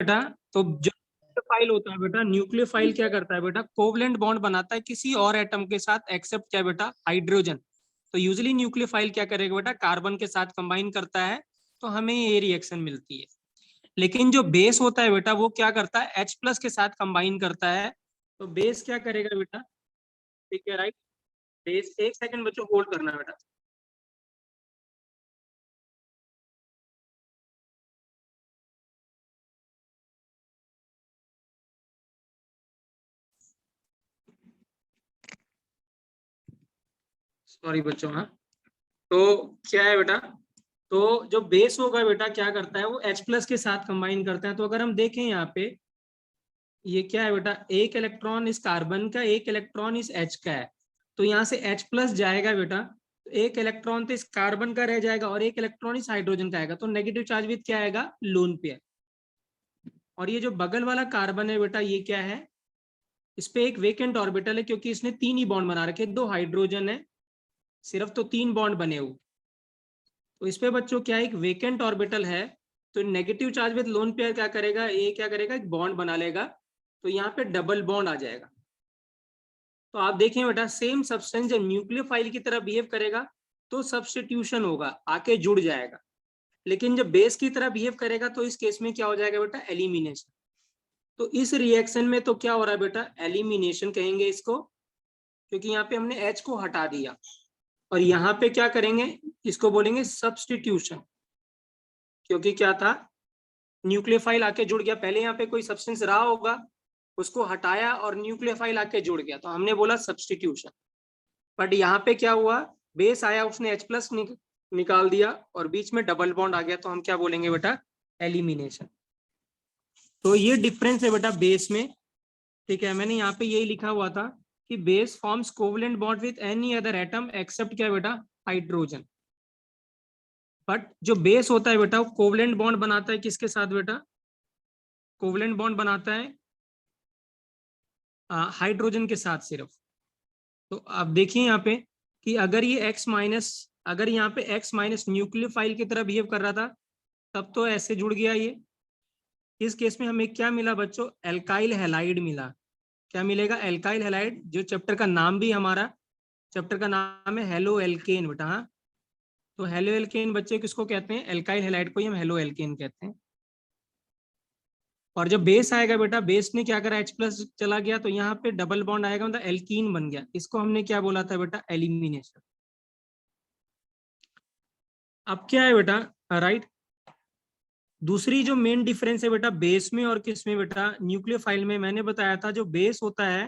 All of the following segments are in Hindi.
बेटा, तो जो न्यूक्लियोफाइल होता है बेटा, न्यूक्लियोफाइल क्या करता है बेटा, कोवलेंट बॉन्ड बनाता है किसी और एटम के साथ एक्सेप्ट क्या बेटा, हाइड्रोजन। तो यूजुअली न्यूक्लियोफाइल क्या करेगा बेटा, कार्बन के साथ कंबाइन करता है, तो हमें ये रिएक्शन मिलती है। लेकिन जो बेस होता है बेटा, वो क्या करता है, H प्लस के साथ कंबाइन करता है। तो बेस क्या करेगा बेटा, ठीक है राइट। बेस, एक सेकंड बच्चों होल्ड करना बेटा। सॉरी बच्चों, हाँ। तो क्या है बेटा, तो जो बेस होगा बेटा क्या करता है, वो H प्लस के साथ कंबाइन करता है। तो अगर हम देखें यहाँ पे, ये क्या है बेटा, एक इलेक्ट्रॉन इस कार्बन का, एक इलेक्ट्रॉन इस H का है। तो यहाँ से H प्लस जाएगा बेटा, तो एक इलेक्ट्रॉन तो इस कार्बन का रह जाएगा और एक इलेक्ट्रॉन इस हाइड्रोजन का आएगा। तो नेगेटिव चार्ज विद क्या आएगा, लोन पेयर। और ये जो बगल वाला कार्बन है बेटा, ये क्या है, इस पे एक वेकेंट ऑर्बिटल है, क्योंकि इसने तीन ही बॉन्ड बना रखे, दो हाइड्रोजन है सिर्फ, तो तीन बॉन्ड बने हुए। तो इस पे बच्चों क्या है, एक वेकेंट ऑर्बिटल है। तो negative charge with lone pair क्या करेगा, ये क्या करेगा, एक बॉन्ड बना लेगा। तो यहाँ पे डबल बॉन्ड आ जाएगा। तो आप देखें बेटा, सेम सब्सटेंस जब न्यूक्लियोफाइल की तरह बिहेव करेगा तो सब्स्टिट्यूशन होगा, आके जुड़ जाएगा। लेकिन जब बेस की तरह बिहेव करेगा तो इस केस में क्या हो जाएगा बेटा, एलिमिनेशन। तो इस रिएक्शन में तो क्या हो रहा है बेटा, एलिमिनेशन कहेंगे इसको, क्योंकि यहाँ पे हमने H को हटा दिया। और यहाँ पे क्या करेंगे, इसको बोलेंगे सब्स्टिट्यूशन, क्योंकि क्या था, न्यूक्लियोफाइल आके जुड़ गया। पहले यहाँ पे कोई सब्सटेंस रहा होगा, उसको हटाया और न्यूक्लियोफाइल आके जुड़ गया, तो हमने बोला सब्स्टिट्यूशन। बट यहाँ पे क्या हुआ, बेस आया, उसने H प्लस निकाल दिया और बीच में डबल बॉन्ड आ गया, तो हम क्या बोलेंगे बेटा, एलिमिनेशन। तो ये डिफरेंस है बेटा बेस में, ठीक है। मैंने यहाँ पे यही लिखा हुआ था कि base forms covalent bond with any other atom except क्या बेटा, हाइड्रोजन। बट जो बेस होता है बेटा, वो कोवलेंट बॉन्ड बनाता है किसके साथ बेटा, कोवलेंट बॉन्ड बनाता है हाइड्रोजन के साथ सिर्फ। तो आप देखिए यहाँ पे कि अगर ये X माइनस, अगर यहाँ पे X माइनस न्यूक्लियोफाइल की तरह बिहेव कर रहा था, तब तो ऐसे जुड़ गया ये। इस केस में हमें क्या मिला बच्चों, एल्काइल हैलाइड मिला। क्या मिलेगा, एल्काइल हैलाइड, जो चैप्टर का नाम भी हमारा, चैप्टर का नाम है हेलो एल्केन बेटा। हाँ, तो हेलो एल्केन बच्चे किसको कहते हैं, एल्काइल हैलाइड को ही हम हेलो एल्केन कहते हैं। और जब बेस आएगा बेटा, बेस ने क्या करा, H प्लस चला गया, तो यहाँ पे डबल बॉन्ड आएगा, मतलब एल्कीन बन गया। इसको हमने क्या बोला था बेटा, एलिमिनेशन। अब क्या है बेटा, राइट, दूसरी जो मेन डिफरेंस है बेटा बेस में और किस में बेटा, न्यूक्लियोफाइल में, मैंने बताया था जो बेस होता है,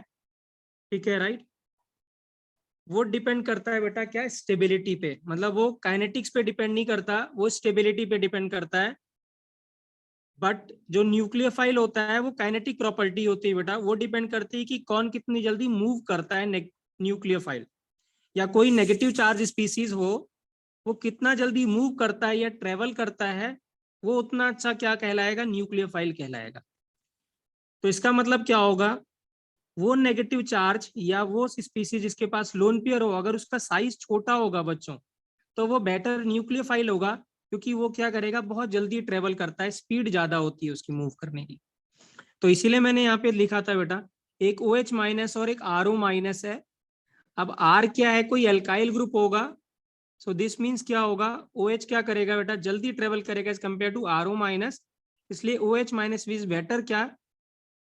ठीक है राइट, वो डिपेंड करता है बेटा क्या, स्टेबिलिटी पे। मतलब वो काइनेटिक्स पे डिपेंड नहीं करता, वो स्टेबिलिटी पे डिपेंड करता है। बट जो न्यूक्लियोफाइल होता है, वो काइनेटिक प्रॉपर्टी होती है बेटा, वो डिपेंड करती है कि कौन कितनी जल्दी मूव करता है। न्यूक्लियोफाइल या कोई नेगेटिव चार्ज स्पीसीज हो, वो कितना जल्दी मूव करता है या ट्रेवल करता है, वो उतना अच्छा क्या कहलाएगा, न्यूक्लियोफाइल कहलाएगा। तो इसका मतलब क्या होगा, वो नेगेटिव चार्ज या वो स्पीसीज जिसके पास लोन पेयर हो, अगर उसका साइज छोटा होगा बच्चों, तो वो बेटर न्यूक्लियोफाइल होगा, क्योंकि वो क्या करेगा, बहुत जल्दी ट्रेवल करता है, स्पीड ज्यादा होती है उसकी मूव करने की। तो इसीलिए मैंने यहाँ पे लिखा था बेटा, एक OH माइनस और एक RO माइनस है। अब R क्या है, कोई एल्काइल ग्रुप होगा। सो दिस मीन्स क्या होगा, OH क्या करेगा बेटा, जल्दी ट्रेवल करेगा as compare to RO minus. इसलिए OH माइनस इज बेटर क्या,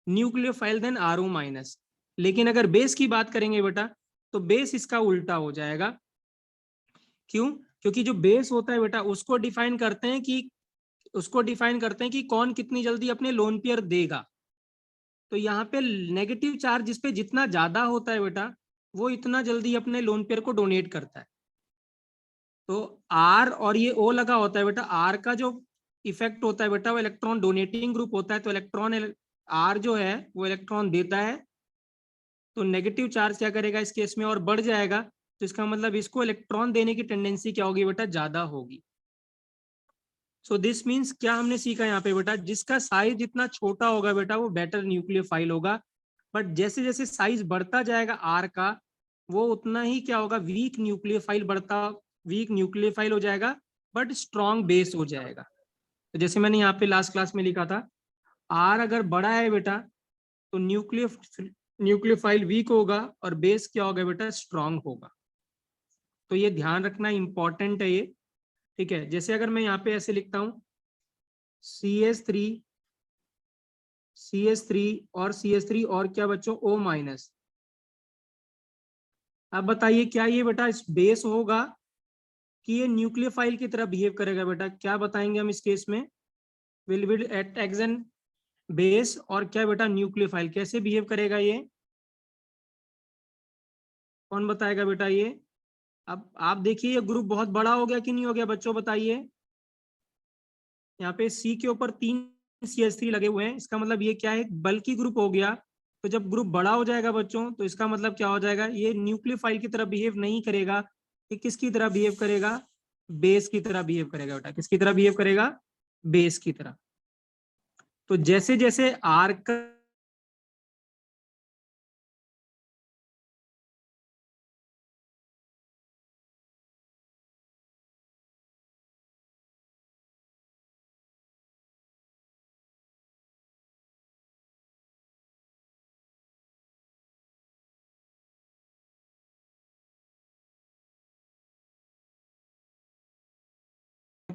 न्यूक्लियोफाइल देन RO माइनस। लेकिन अगर बेस की बात करेंगे बेटा, तो बेस इसका उल्टा हो जाएगा। क्यों, क्योंकि जो बेस होता है बेटा, उसको डिफाइन करते हैं कि, उसको डिफाइन करते हैं कि कौन कितनी जल्दी अपने लोन पेयर देगा। तो यहाँ पे नेगेटिव चार्ज जिस पे जितना ज्यादा होता है बेटा, वो इतना जल्दी अपने लोन पेयर को डोनेट करता है। तो R और ये O लगा होता है बेटा, R का जो इफेक्ट होता है बेटा, वो इलेक्ट्रॉन डोनेटिंग ग्रुप होता है। तो इलेक्ट्रॉन, R जो है वो इलेक्ट्रॉन देता है, तो नेगेटिव चार्ज क्या करेगा इस केस में, और बढ़ जाएगा। तो इसका मतलब इसको इलेक्ट्रॉन देने की टेंडेंसी क्या होगी बेटा, ज्यादा होगी। सो दिस मीन्स क्या हमने सीखा यहाँ पे बेटा, जिसका साइज जितना छोटा होगा बेटा, वो बेटर न्यूक्लियोफाइल होगा। बट जैसे जैसे साइज बढ़ता जाएगा R का, वो उतना ही क्या होगा, वीक न्यूक्लियोफाइल बढ़ता, वीक न्यूक्लियोफाइल हो जाएगा, बट स्ट्रॉन्ग बेस हो जाएगा। तो जैसे मैंने यहाँ पे लास्ट क्लास में लिखा था, आर अगर बड़ा है बेटा तो न्यूक्लियोफाइल वीक होगा और बेस क्या होगा बेटा, स्ट्रांग होगा। तो ये ध्यान रखना इंपॉर्टेंट है ये, ठीक है। जैसे अगर मैं यहाँ पे ऐसे लिखता हूँ CH3 और CH3 और क्या बच्चों, O-। अब बताइए क्या ये बेटा इस बेस होगा कि ये न्यूक्लियोफाइल की तरह बिहेव करेगा बेटा, क्या बताएंगे हम इस केस में, विल एक्ट एन बेस और क्या बेटा न्यूक्लियोफाइल, कैसे बिहेव करेगा ये, कौन बताएगा बेटा ये। अब आप देखिए ये ग्रुप बहुत बड़ा हो गया कि नहीं हो गया बच्चों, बताइए। यहाँ पे C के ऊपर 3 CH3 लगे हुए हैं, इसका मतलब ये क्या है, बल्कि ग्रुप हो गया। तो जब ग्रुप बड़ा हो जाएगा बच्चों तो इसका मतलब क्या हो जाएगा, ये न्यूक्लियोफाइल की तरह बिहेव नहीं करेगा, ये किसकी तरह बिहेव करेगा, बेस की तरह बिहेव करेगा बेटा, किसकी तरह बिहेव करेगा, बेस की तरह। तो जैसे जैसे आर का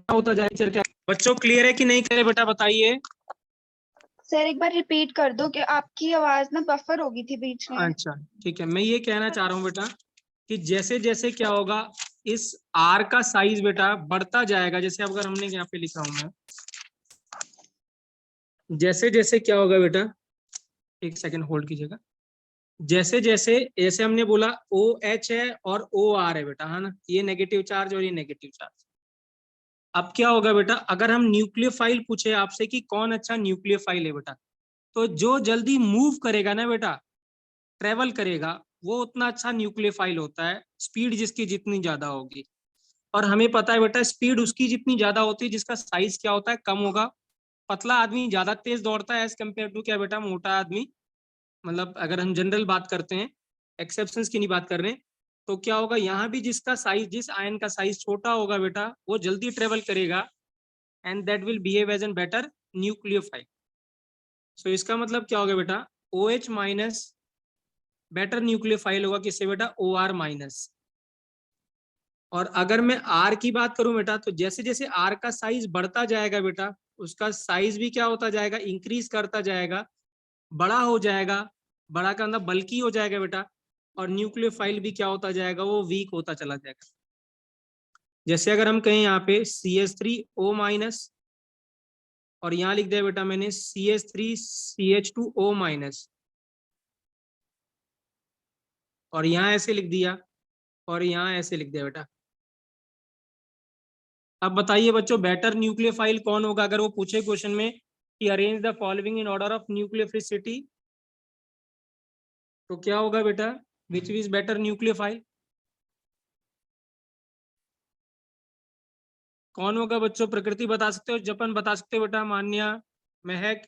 होता जाए चल क्या बच्चों, क्लियर है कि नहीं क्लियर बेटा बताइए। सर एक बार रिपीट कर दो कि आपकी आवाज ना बफर हो गई थी बीच में। अच्छा ठीक है, मैं ये कहना चाह रहा हूँ बेटा कि जैसे जैसे क्या होगा, इस आर का साइज बेटा बढ़ता जाएगा, जैसे अगर हमने यहाँ पे लिखा हूं मैं, जैसे जैसे क्या होगा बेटा, एक सेकंड होल्ड कीजिएगा, जैसे जैसे जैसे हमने बोला OH है और OR है बेटा, है ना, ये नेगेटिव चार्ज और ये नेगेटिव चार्ज। अब क्या होगा बेटा, अगर हम न्यूक्लियोफाइल पूछे आपसे कि कौन अच्छा न्यूक्लियोफाइल है बेटा, तो जो जल्दी मूव करेगा ना बेटा, ट्रेवल करेगा, वो उतना अच्छा न्यूक्लियोफाइल होता है, स्पीड जिसकी जितनी ज्यादा होगी। और हमें पता है बेटा स्पीड उसकी जितनी ज्यादा होती है जिसका साइज क्या होता है, कम होगा। पतला आदमी ज्यादा तेज दौड़ता है एज कम्पेयर टू क्या बेटा, मोटा आदमी। मतलब अगर हम जनरल बात करते हैं, एक्सेप्शंस की नहीं बात कर रहे हैं, तो क्या होगा यहाँ भी जिसका साइज, जिस आयन का साइज छोटा होगा बेटा, वो जल्दी ट्रेवल करेगा and that will behave as an better nucleophile. So इसका मतलब क्या होगा बेटा, OH माइनस बेटर न्यूक्लियोफाइल होगा किससे बेटा, OR माइनस। और अगर मैं R की बात करूं बेटा, तो जैसे जैसे R का साइज बढ़ता जाएगा बेटा, उसका साइज भी क्या होता जाएगा, इंक्रीज करता जाएगा, बड़ा हो जाएगा, बड़ा का मतलब बल्कि हो जाएगा बेटा। और न्यूक्लियोफाइल भी क्या होता जाएगा, वो वीक होता चला जाएगा। जैसे अगर हम कहें यहाँ पे CH3O- और यहाँ लिख दिया बेटा मैंने CH3CH2O-, और यहाँ ऐसे लिख दिया, और यहाँ ऐसे लिख दिया बेटा। अब बताइए बच्चों बेटर न्यूक्लियोफाइल कौन होगा, अगर वो पूछे क्वेश्चन में कि arrange the following in order of nucleophilicity, तो क्या होगा बेटा, विच इज बेटर न्यूक्लियोफाइल, कौन होगा बच्चों, प्रकृति बता सकते हो, जपन बता सकते हो बेटा, मान्या, महक।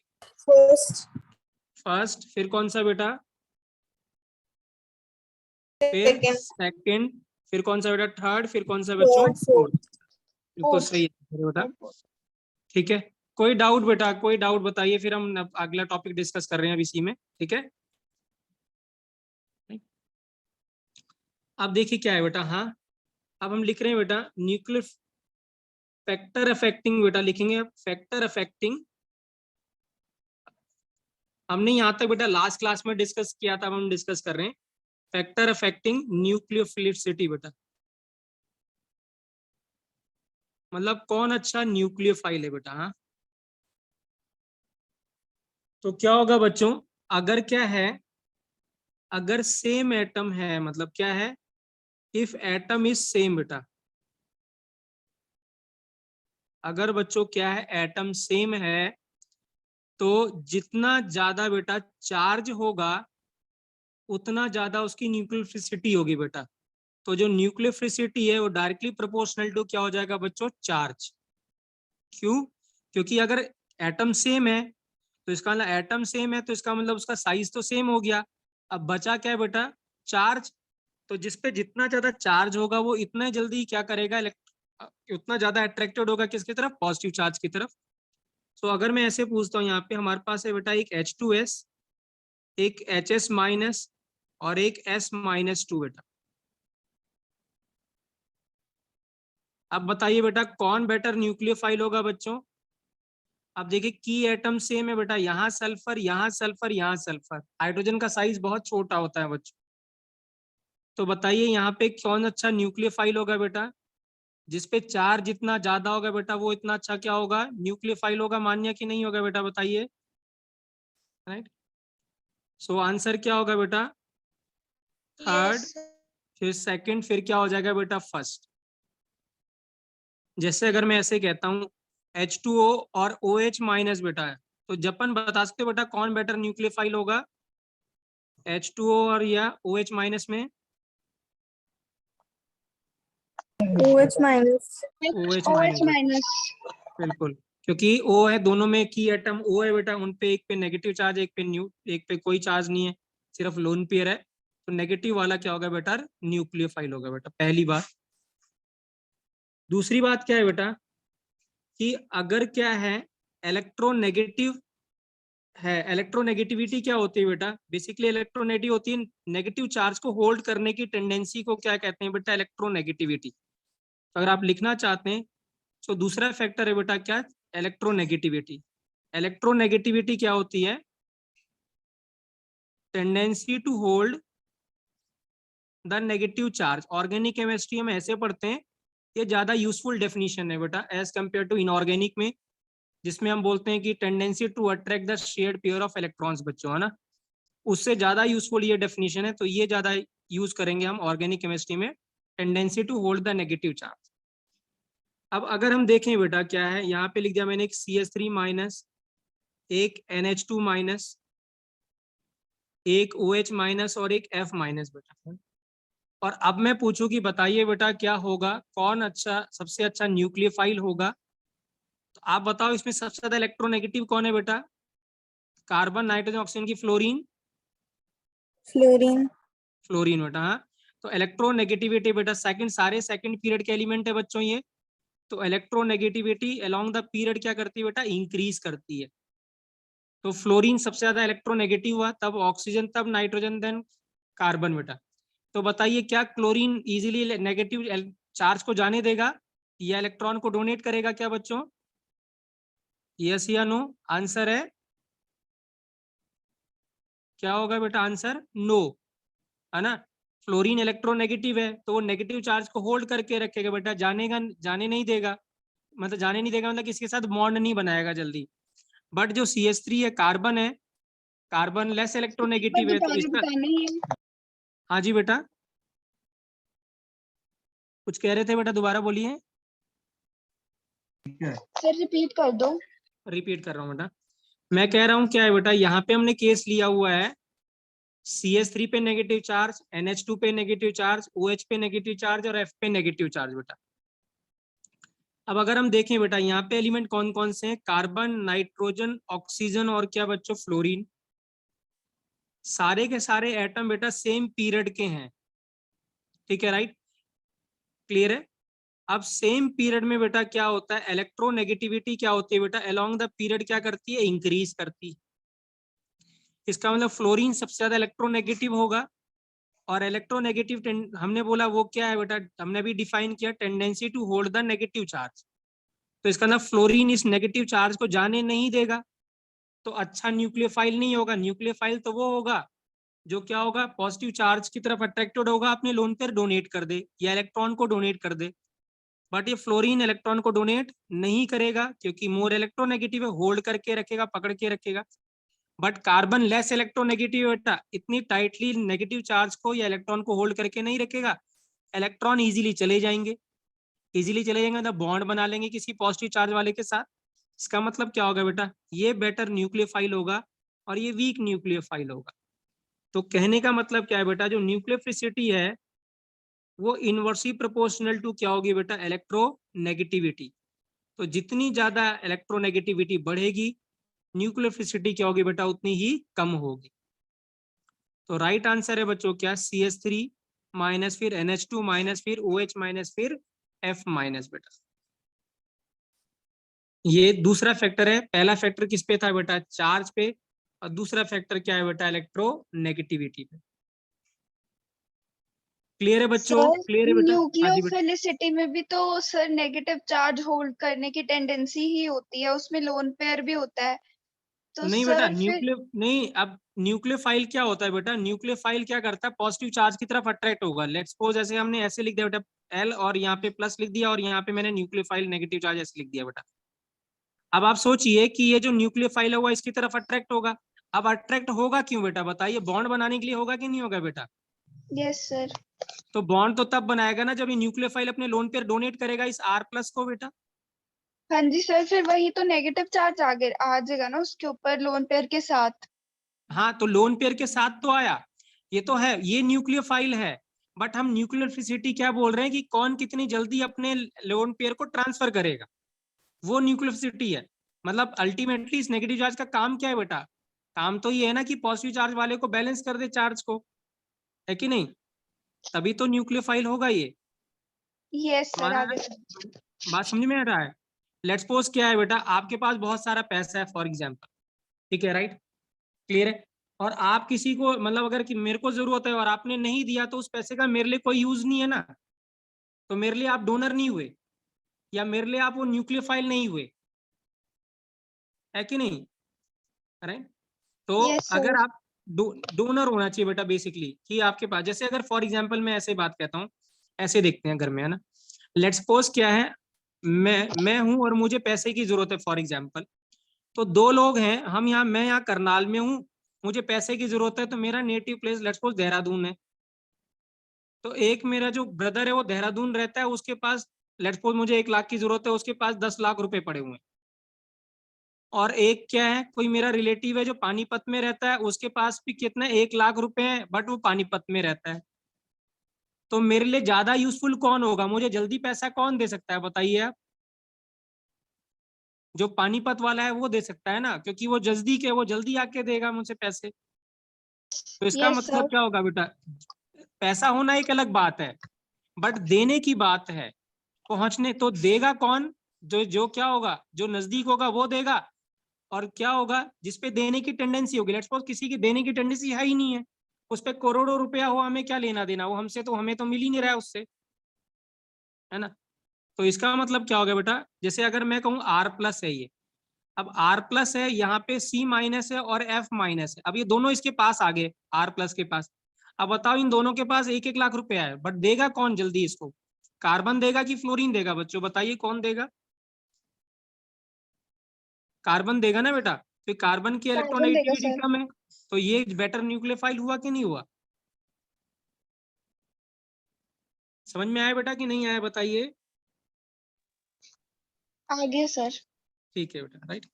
फर्स्ट, फर्स्ट, फिर कौन सा बेटा, फिर सेकंड, सेकंड, फिर कौन सा बेटा, थर्ड, फिर कौन सा बच्चों, फोर्थ, फोर्थ। बिल्कुल फोर्थ। सही है बेटा, ठीक है। कोई डाउट बेटा, कोई डाउट बताइए, फिर हम अगला टॉपिक डिस्कस कर रहे हैं अब इसी में, ठीक है। अब देखिए क्या है बेटा, हाँ अब हम लिख रहे हैं बेटा न्यूक्लियर फैक्टर अफेक्टिंग, बेटा लिखेंगे फैक्टर अफेक्टिंग। हमने यहाँ तक बेटा लास्ट क्लास में डिस्कस किया था, अब हम डिस्कस कर रहे हैं फैक्टर अफेक्टिंग न्यूक्लियोफिलिसिटी बेटा, मतलब कौन अच्छा न्यूक्लियोफाइल है बेटा। हाँ तो क्या होगा बच्चों, अगर क्या है, अगर सेम एटम है, मतलब क्या है, इफ एटम इज सेम बेटा, अगर बच्चों क्या है, एटम सेम है, तो जितना ज्यादा बेटा चार्ज होगा उतना ज्यादा उसकी न्यूक्लियोफिलिसिटी होगी बेटा। तो जो न्यूक्लियोफिलिसिटी है वो डायरेक्टली प्रोपोर्शनल टू क्या हो जाएगा बच्चों, चार्ज। क्यों, क्योंकि अगर एटम सेम है तो इसका मतलब एटम सेम है तो इसका मतलब उसका साइज तो सेम हो गया। अब बचा क्या है बेटा, चार्ज। तो जिसपे जितना ज्यादा चार्ज होगा वो इतना जल्दी क्या करेगा, उतना ज्यादा अट्रैक्टेड होगा किसकी तरफ, पॉजिटिव चार्ज की तरफ। तो अगर मैं ऐसे पूछता हूँ, यहाँ पे हमारे पास है बेटा एक H2S, एक HS माइनस और एक S-2 बेटा। अब बताइए बेटा कौन बेटर न्यूक्लियोफाइल होगा बच्चों। अब देखिए की एटम सेम है बेटा, यहाँ सल्फर, यहाँ सल्फर, यहाँ सल्फर, हाइड्रोजन का साइज बहुत छोटा होता है बच्चों। तो बताइए यहाँ पे कौन अच्छा न्यूक्लियोफाइल होगा बेटा। जिसपे चार्ज जितना ज्यादा होगा बेटा वो इतना अच्छा क्या होगा, न्यूक्लियोफाइल होगा। मान्य कि नहीं होगा बेटा, बताइए। राइट, सो आंसर क्या होगा बेटा, थर्ड, यस फिर सेकंड, फिर क्या हो जाएगा बेटा, फर्स्ट। जैसे अगर मैं ऐसे कहता हूँ H2O और OH माइनस बेटा है, तो जपन बता सकते हो बेटा कौन बेटर न्यूक्लियोफाइल होगा, H2O और या OH माइनस में। OH minus. OH OH minus, minus. बिल्कुल, क्योंकि O है, दोनों में की एटम O है बेटा, उन पे एक पे नेगेटिव चार्ज, एक पे कोई चार्ज नहीं है, सिर्फ लोन पेयर है। तो नेगेटिव वाला क्या होगा बेटा, न्यूक्लियोफाइल होगा बेटा, पहली बात। दूसरी बात क्या है बेटा कि अगर क्या है इलेक्ट्रोनेगेटिव है, इलेक्ट्रोनेगेटिविटी क्या होती है बेटा, बेसिकली इलेक्ट्रोनेगेटिव होती है नेगेटिव चार्ज को होल्ड करने की टेंडेंसी को क्या कहते हैं बेटा, इलेक्ट्रोनेगेटिविटी। तो अगर आप लिखना चाहते हैं तो दूसरा फैक्टर है बेटा क्या, इलेक्ट्रोनेगेटिविटी। इलेक्ट्रोनेगेटिविटी क्या होती है, tendency to hold the negative charge. Organic chemistry में ऐसे पढ़ते हैं, ये ज्यादा यूजफुल डेफिनेशन है बेटा एज कंपेयर टू इनऑर्गेनिक में, जिसमें हम बोलते हैं कि tendency to attract the shared pair of electrons बच्चों, है ना। उससे ज्यादा यूजफुल ये डेफिनेशन है, तो ये ज्यादा यूज करेंगे हम ऑर्गेनिक केमिस्ट्री में, tendency to hold the negative charge. अब अगर हम देखें बेटा क्या है, यहाँ पे लिख दिया मैंने एक CH3 माइनस, एक NH2 माइनस, एक OH माइनस और एक F माइनस बेटा। और अब मैं पूछूं कि बताइए बेटा क्या होगा, कौन अच्छा, सबसे अच्छा न्यूक्लियोफाइल होगा। तो आप बताओ इसमें सबसे ज्यादा इलेक्ट्रोनेगेटिव कौन है बेटा, कार्बन, नाइट्रोजन, ऑक्सीजन की फ्लोरीन, फ्लोरीन। फ्लोरीन बेटा। हाँ, तो इलेक्ट्रोनेगेटिविटी बेटा सेकंड, सारे सेकंड पीरियड के एलिमेंट है बच्चों ये। तो इलेक्ट्रोनेगेटिविटी अलोंग द पीरियड क्या करती है बेटा, इंक्रीज करती है। तो फ्लोरीन सबसे ज्यादा इलेक्ट्रोनेगेटिव हुआ, तब ऑक्सीजन, तब नाइट्रोजन, देन कार्बन बेटा। तो बताइए क्या क्लोरीन इजीली नेगेटिव चार्ज को जाने देगा या इलेक्ट्रॉन को डोनेट करेगा क्या बच्चों, यस या नो। आंसर है क्या होगा बेटा, आंसर नो, है ना। फ्लोरीन इलेक्ट्रोनेगेटिव है तो वो नेगेटिव चार्ज को होल्ड करके रखेगा बेटा, जाने नहीं देगा। मतलब जाने नहीं देगा मतलब किसके साथ बॉन्ड नहीं बनाएगा जल्दी। बट जो CH3 है, कार्बन है, कार्बन लेस इलेक्ट्रोनेगेटिव है, तो दोबारा इसका। बताना है। हाँ जी बेटा, कुछ कह रहे थे बेटा, दोबारा बोलिए। सर रिपीट कर दो। रिपीट कर रहा हूँ बेटा, मैं कह रहा हूँ क्या है बेटा, यहाँ पे हमने केस लिया हुआ है CH3 पे नेगेटिव चार्ज, NH2 पे नेगेटिव चार्ज, OH पे नेगेटिव चार्ज और F पे नेगेटिव चार्ज बेटा। अब अगर हम देखें बेटा यहाँ पे एलिमेंट कौन कौन से हैं, कार्बन, नाइट्रोजन, ऑक्सीजन और क्या बच्चों, फ्लोरीन। सारे के सारे एटम बेटा सेम पीरियड के हैं, ठीक है, राइट, क्लियर है। अब सेम पीरियड में बेटा क्या होता है, इलेक्ट्रोनेगेटिविटी क्या होती है बेटा, अलोंग द पीरियड क्या करती है, इंक्रीज करती है। इसका मतलब फ्लोरीन सबसे ज्यादा इलेक्ट्रोनेगेटिव होगा। और इलेक्ट्रोनेगेटिव हमने बोला वो क्या है बेटा, हमने भी डिफाइन किया, tendency to hold the negative charge. तो इसका मतलब फ्लोरीन इस नेगेटिव चार्ज को जाने नहीं देगा, तो अच्छा न्यूक्लियोफाइल नहीं होगा। न्यूक्लियोफाइल तो वो होगा जो क्या होगा, पॉजिटिव चार्ज की तरफ अट्रैक्टेड होगा, अपने लोन पेयर डोनेट कर दे या इलेक्ट्रॉन को डोनेट कर दे। बट ये फ्लोरीन इलेक्ट्रॉन को डोनेट नहीं करेगा क्योंकि मोर इलेक्ट्रोनेगेटिव है, होल्ड करके रखेगा, पकड़ के रखेगा। बट कार्बन लेस इलेक्ट्रोनेगेटिव बेटा, इतनी टाइटली नेगेटिव चार्ज को या इलेक्ट्रॉन को होल्ड करके नहीं रखेगा, इलेक्ट्रॉन इजीली चले जाएंगे, इजीली चले जाएंगे मतलब बॉन्ड बना लेंगे किसी पॉजिटिव चार्ज वाले के साथ। इसका मतलब क्या होगा बेटा, ये बेटर न्यूक्लियोफाइल होगा और ये वीक न्यूक्लियोफाइल होगा। तो कहने का मतलब क्या है बेटा, जो न्यूक्लियोफिसिटी है वो इनवर्सली प्रोपोर्शनल टू क्या होगी बेटा, इलेक्ट्रोनेगेटिविटी। तो जितनी ज्यादा इलेक्ट्रोनेगेटिविटी बढ़ेगी, न्यूक्लियोफिसिटी क्या होगी बेटा, उतनी ही कम होगी। तो राइट आंसर है बच्चों क्या, CH3 माइनस, फिर NH2 माइनस, फिर OH माइनस, फिर F माइनस बेटा। ये दूसरा फैक्टर है। पहला फैक्टर किस पे था बेटा? चार्ज पे। और दूसरा फैक्टर क्या है बेटा? इलेक्ट्रोनेगेटिविटी पे। क्लियर है बच्चों? सर क्लियर है बेटा? हाँ जी बेटा। न्यूक्लियोफिलिसिटी में भी तो सर नेगेटिव चार्ज होल्ड करने की टेंडेंसी ही होती है, उसमें लोन पेयर भी होता है, तो नहीं बेटा, सर फिर नहीं, अब न्यूक्लियोफाइल क्या होता है बेटा? न्यूक्लियोफाइल क्या करता है? पॉजिटिव चार्ज की तरफ अट्रैक्ट होगा। लेट्स सपोज ऐसे हमने ऐसे लिख दिया बेटा एल, और यहाँ पे प्लस लिख दिया, और यहाँ पे मैंने न्यूक्लियोफाइल नेगेटिव चार्ज ऐसे लिख दिया बेटा। अब आप सोचिए कि ये जो न्यूक्लियोफाइल है वो इसकी तरफ अट्रैक्ट होगा। अब अट्रैक्ट होगा क्यों बेटा? बताइए, बॉन्ड बनाने के लिए होगा कि नहीं होगा बेटा? Yes sir. तो बॉन्ड तो तब बनाएगा ना जब ये न्यूक्लियोफाइल अपने लोन पेयर डोनेट करेगा इस R प्लस को बेटा। हाँ जी सर, फिर वही तो नेगेटिव चार्ज आ जाएगा ना उसके ऊपर लोन पेयर के साथ। हाँ, तो लोन पेयर के साथ तो आया, ये तो है, ये न्यूक्लियोफाइल है। बट हम न्यूक्लियोफिसिटी क्या बोल रहे हैं कि कौन कितनी जल्दी अपने लोन पेयर को ट्रांसफर करेगा, वो न्यूक्लियोफिसिटी है। मतलब अल्टीमेटली इस नेगेटिव चार्ज का काम क्या है बेटा? काम तो ये है ना कि पॉजिटिव चार्ज वाले को बैलेंस कर दे चार्ज को, है कि नहीं? तभी तो न्यूक्लियोफाइल होगा ये। यस सर, हमारा आगे। बात समझ में आ रहा है? लेट्स सपोज क्या है बेटा, आपके पास बहुत सारा पैसा है फॉर एग्जाम्पल, ठीक है, राइट? क्लियर है? और आप किसी को, मतलब अगर कि मेरे को जरूरत है और आपने नहीं दिया, तो उस पैसे का मेरे लिए कोई यूज नहीं है ना, तो मेरे लिए आप डोनर नहीं हुए, या मेरे लिए आप वो न्यूक्लियोफाइल नहीं हुए, है कि नहीं? राइट? तो यस अगर सर। आप डोनर होना चाहिए बेटा बेसिकली, कि आपके पास, जैसे अगर फॉर एग्जाम्पल मैं ऐसे बात कहता हूँ, ऐसे देखते हैं घर में, है ना? लेट्स सपोज क्या है, मैं हूं और मुझे पैसे की जरूरत है फॉर एग्जाम्पल। तो दो लोग हैं, हम यहाँ, मैं यहाँ करनाल में हूँ, मुझे पैसे की जरूरत है, तो मेरा native place let's suppose Dehradun है। तो एक मेरा जो ब्रदर है वो देहरादून रहता है, उसके पास लेट्स सपोज मुझे 1 लाख की जरूरत है, उसके पास 10 लाख रुपए पड़े हुए हैं। और एक क्या है, कोई मेरा रिलेटिव है जो पानीपत में रहता है, उसके पास भी कितना 1 लाख रुपए है, बट वो पानीपत में रहता है। तो मेरे लिए ज्यादा यूजफुल कौन होगा? मुझे जल्दी पैसा कौन दे सकता है बताइए आप? जो पानीपत वाला है वो दे सकता है ना, क्योंकि वो नजदीक है, वो जल्दी आके देगा मुझे पैसे। तो इसका यस मतलब सर। क्या होगा बेटा? पैसा होना एक अलग बात है, बट देने की बात है। पहुंचने तो देगा कौन? जो जो क्या होगा, जो नजदीक होगा वो देगा। और क्या होगा, जिसपे देने की टेंडेंसी होगी, लेट्स सपोज किसी की देने की टेंडेंसी है ही नहीं है, उस पे करोड़ों रुपया हो, हमें क्या लेना देना, वो हमसे तो, हमें तो मिल ही नहीं रहा है उससे, है ना? तो इसका मतलब क्या हो गया बेटा? जैसे अगर मैं कहूँ R प्लस है ये, अब R प्लस है, यहाँ पे C माइनस है और F माइनस है, अब ये दोनों इसके पास आ गए, R प्लस के पास। अब बताओ, इन दोनों के पास 1-1 लाख रुपया है, बट देगा कौन जल्दी इसको? कार्बन देगा कि फ्लोरीन देगा बच्चों? बताइए कौन देगा? कार्बन देगा ना बेटा। तो कार्बन की कार्बन देगा इलेक्ट्रोनेगेटिविटी सर। कम है, तो ये बेटर न्यूक्लियोफाइल हुआ कि नहीं हुआ? समझ में आया बेटा कि नहीं आया? बताइए। आगे सर। ठीक है बेटा, राइट।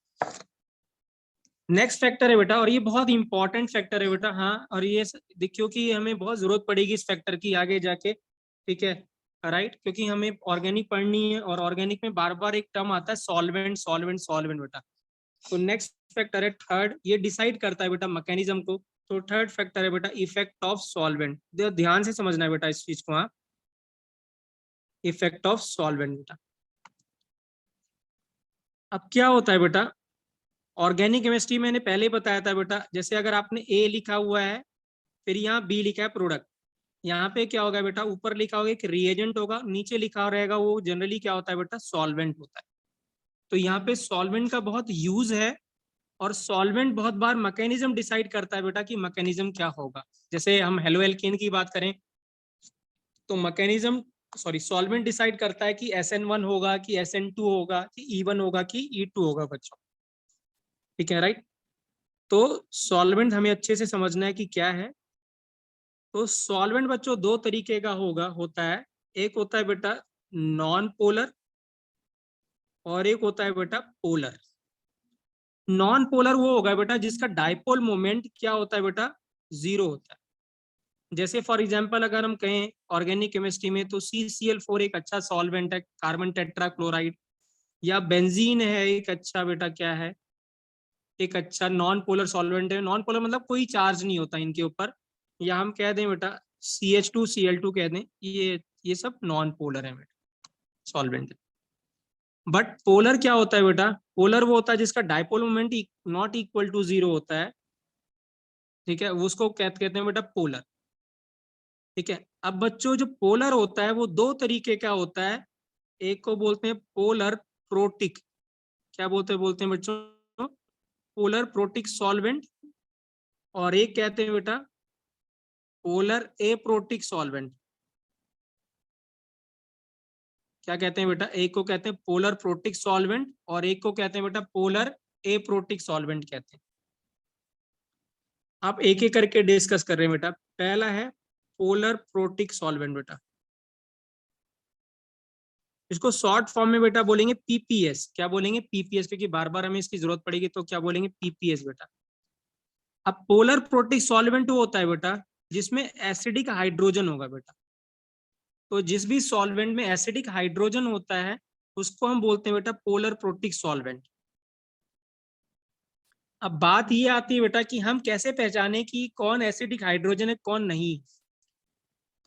नेक्स्ट फैक्टर है बेटा, और ये बहुत इंपॉर्टेंट फैक्टर है बेटा, हाँ, और ये देखियो कि हमें बहुत जरूरत पड़ेगी इस फैक्टर की आगे जाके, ठीक है, राइट? क्योंकि हमें ऑर्गेनिक पढ़नी है, और ऑर्गेनिक में बार बार एक टर्म आता है सॉल्वेंट सॉल्वेंट सॉल्वेंट बेटा। तो नेक्स्ट फैक्टर है थर्ड, ये डिसाइड करता है बेटा मैकेनिज्म को। तो थर्ड फैक्टर है बेटा इफेक्ट ऑफ सॉल्वेंट। ध्यान से समझना है बेटा इस चीज को, हाँ, इफेक्ट ऑफ सॉल्वेंट बेटा। अब क्या होता है बेटा, ऑर्गेनिक केमिस्ट्री मैंने पहले ही बताया था बेटा, जैसे अगर आपने ए लिखा हुआ है, फिर यहाँ बी लिखा है प्रोडक्ट, यहाँ पे क्या होगा बेटा, ऊपर लिखा होगा एक रिएजेंट होगा, नीचे लिखा रहेगा वो जनरली क्या होता है बेटा, सॉल्वेंट होता है। तो यहाँ पे सॉल्वेंट का बहुत यूज है, और सॉल्वेंट बहुत बार मैकेनिज्म डिसाइड करता है बेटा कि मैकेनिज्म क्या होगा। जैसे हम हेलो एल्केन की बात करें, तो मैकेनिज्म, सॉरी, सॉल्वेंट डिसाइड करता है कि SN1 होगा कि SN2 होगा कि E1 होगा कि E2 होगा बच्चों, ठीक है, राइट? तो सॉल्वेंट हमें अच्छे से समझना है कि क्या है। तो सॉल्वेंट बच्चों दो तरीके का होता है। एक होता है बेटा नॉन पोलर, और एक होता है बेटा पोलर। नॉन पोलर वो होगा बेटा जिसका डाइपोल मोमेंट क्या होता है बेटा, 0 होता है। जैसे फॉर एग्जांपल अगर हम कहें ऑर्गेनिक केमिस्ट्री में, तो CCl4 एक अच्छा सॉल्वेंट है, कार्बन टेट्राक्लोराइड, या बेंजीन है एक अच्छा बेटा, क्या है, एक अच्छा नॉन पोलर सॉल्वेंट है। नॉन पोलर मतलब कोई चार्ज नहीं होता इनके ऊपर, या हम कह दें बेटा CH2Cl2 कह दें, ये सब नॉन पोलर है बेटा, सॉल्वेंट। बट पोलर क्या होता है बेटा, पोलर वो होता है जिसका dipole moment not equal to 0 होता है, ठीक है, उसको कहते हैं बेटा पोलर, ठीक है। अब बच्चों जो पोलर होता है वो दो तरीके का होता है, एक को बोलते हैं पोलर प्रोटिक, क्या बोलते हैं बच्चों, पोलर प्रोटिक सॉल्वेंट, और एक कहते हैं बेटा पोलर एप्रोटिक सॉल्वेंट। क्या कहते हैं बेटा, एक को कहते हैं पोलर प्रोटिक सॉल्वेंट और एक को कहते हैं बेटा पोलर एप्रोटिक सॉल्वेंट कहते हैं। आप एक एक करके डिस्कस कर रहे हैं बेटा। पहला है पोलर प्रोटिक सॉल्वेंट बेटा, इसको शॉर्ट फॉर्म में बेटा बोलेंगे पीपीएस। क्या बोलेंगे, पीपीएस, क्योंकि बार बार हमें इसकी जरूरत पड़ेगी तो क्या बोलेंगे, पीपीएस बेटा। अब पोलर प्रोटिक सॉल्वेंट वो होता है बेटा जिसमें एसिडिक हाइड्रोजन होगा बेटा, तो जिस भी सॉल्वेंट में एसिडिक हाइड्रोजन होता है उसको हम बोलते हैं बेटा पोलर प्रोटिक सॉल्वेंट। अब बात ये आती है बेटा कि हम कैसे पहचाने कि कौन एसिडिक हाइड्रोजन है कौन नहीं।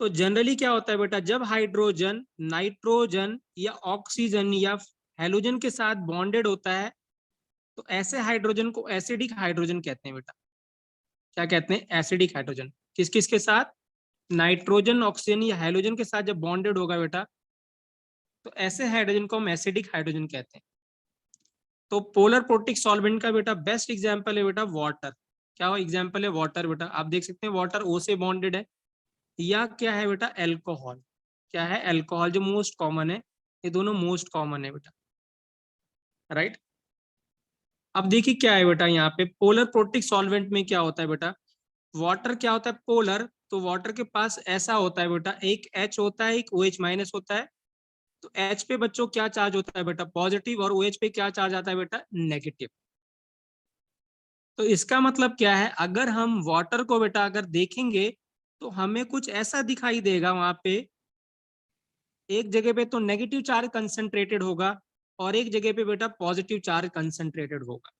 तो जनरली क्या होता है बेटा, जब हाइड्रोजन नाइट्रोजन या ऑक्सीजन या हेलोजन के साथ बॉन्डेड होता है तो ऐसे हाइड्रोजन को एसिडिक हाइड्रोजन कहते हैं बेटा। क्या कहते हैं, एसिडिक हाइड्रोजन। किस किस के साथ, नाइट्रोजन ऑक्सीजन या हेलोजन के साथ जब बॉन्डेड होगा बेटा तो ऐसे हाइड्रोजन को हम एसिडिक हाइड्रोजन कहते हैं। तो पोलर प्रोटिक सॉल्वेंट का बेटा बेस्ट एग्जांपल है बेटा वाटर। क्या वो एग्जांपल है, वाटर बेटा। आप देख सकते हैं वाटर ओ से बॉन्डेड है, या क्या है बेटा, एल्कोहल। क्या है, एल्कोहल, जो मोस्ट कॉमन है, ये दोनों मोस्ट कॉमन है बेटा, राइट। अब देखिए क्या है बेटा, यहाँ पे पोलर प्रोटिक सॉल्वेंट में क्या होता है बेटा, वाटर क्या होता है पोलर, तो वाटर के पास ऐसा होता है बेटा, एक H होता है, एक OH माइनस होता है। तो H पे बच्चों क्या चार्ज होता है बेटा, पॉजिटिव, और OH पे क्या चार्ज आता है बेटा, नेगेटिव। तो इसका मतलब क्या है, अगर हम वाटर को बेटा अगर देखेंगे तो हमें कुछ ऐसा दिखाई देगा, वहां पे एक जगह पे तो नेगेटिव चार्ज कंसंट्रेटेड होगा और एक जगह पे बेटा पॉजिटिव चार्ज कंसंट्रेटेड होगा।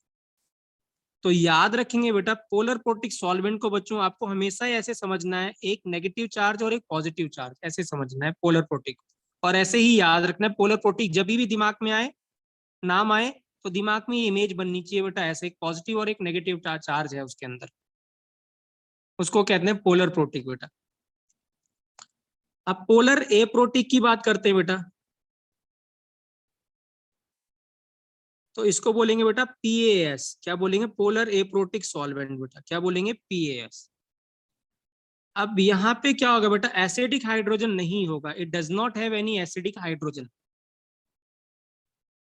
तो याद रखेंगे बेटा, पोलर प्रोटिक सॉल्वेंट को बच्चों आपको हमेशा ही ऐसे समझना है, एक नेगेटिव चार्ज और एक पॉजिटिव चार्ज, ऐसे समझना है पोलर प्रोटिक। और ऐसे ही याद रखना है, पोलर प्रोटिक जब भी दिमाग में आए, नाम आए, तो दिमाग में ये इमेज बननी चाहिए बेटा, ऐसे एक पॉजिटिव और एक नेगेटिव चार्ज है उसके अंदर, उसको कहते हैं पोलर प्रोटिक बेटा। अब पोलर एप्रोटिक की बात करते हैं बेटा, तो इसको बोलेंगे बेटा PAS। क्या बोलेंगे, पोलर एप्रोटिक सॉल्वेंट बेटा, क्या बोलेंगे, PAS। अब यहाँ पे क्या होगा बेटा, एसिडिक हाइड्रोजन नहीं होगा, it does not have any acidic hydrogen.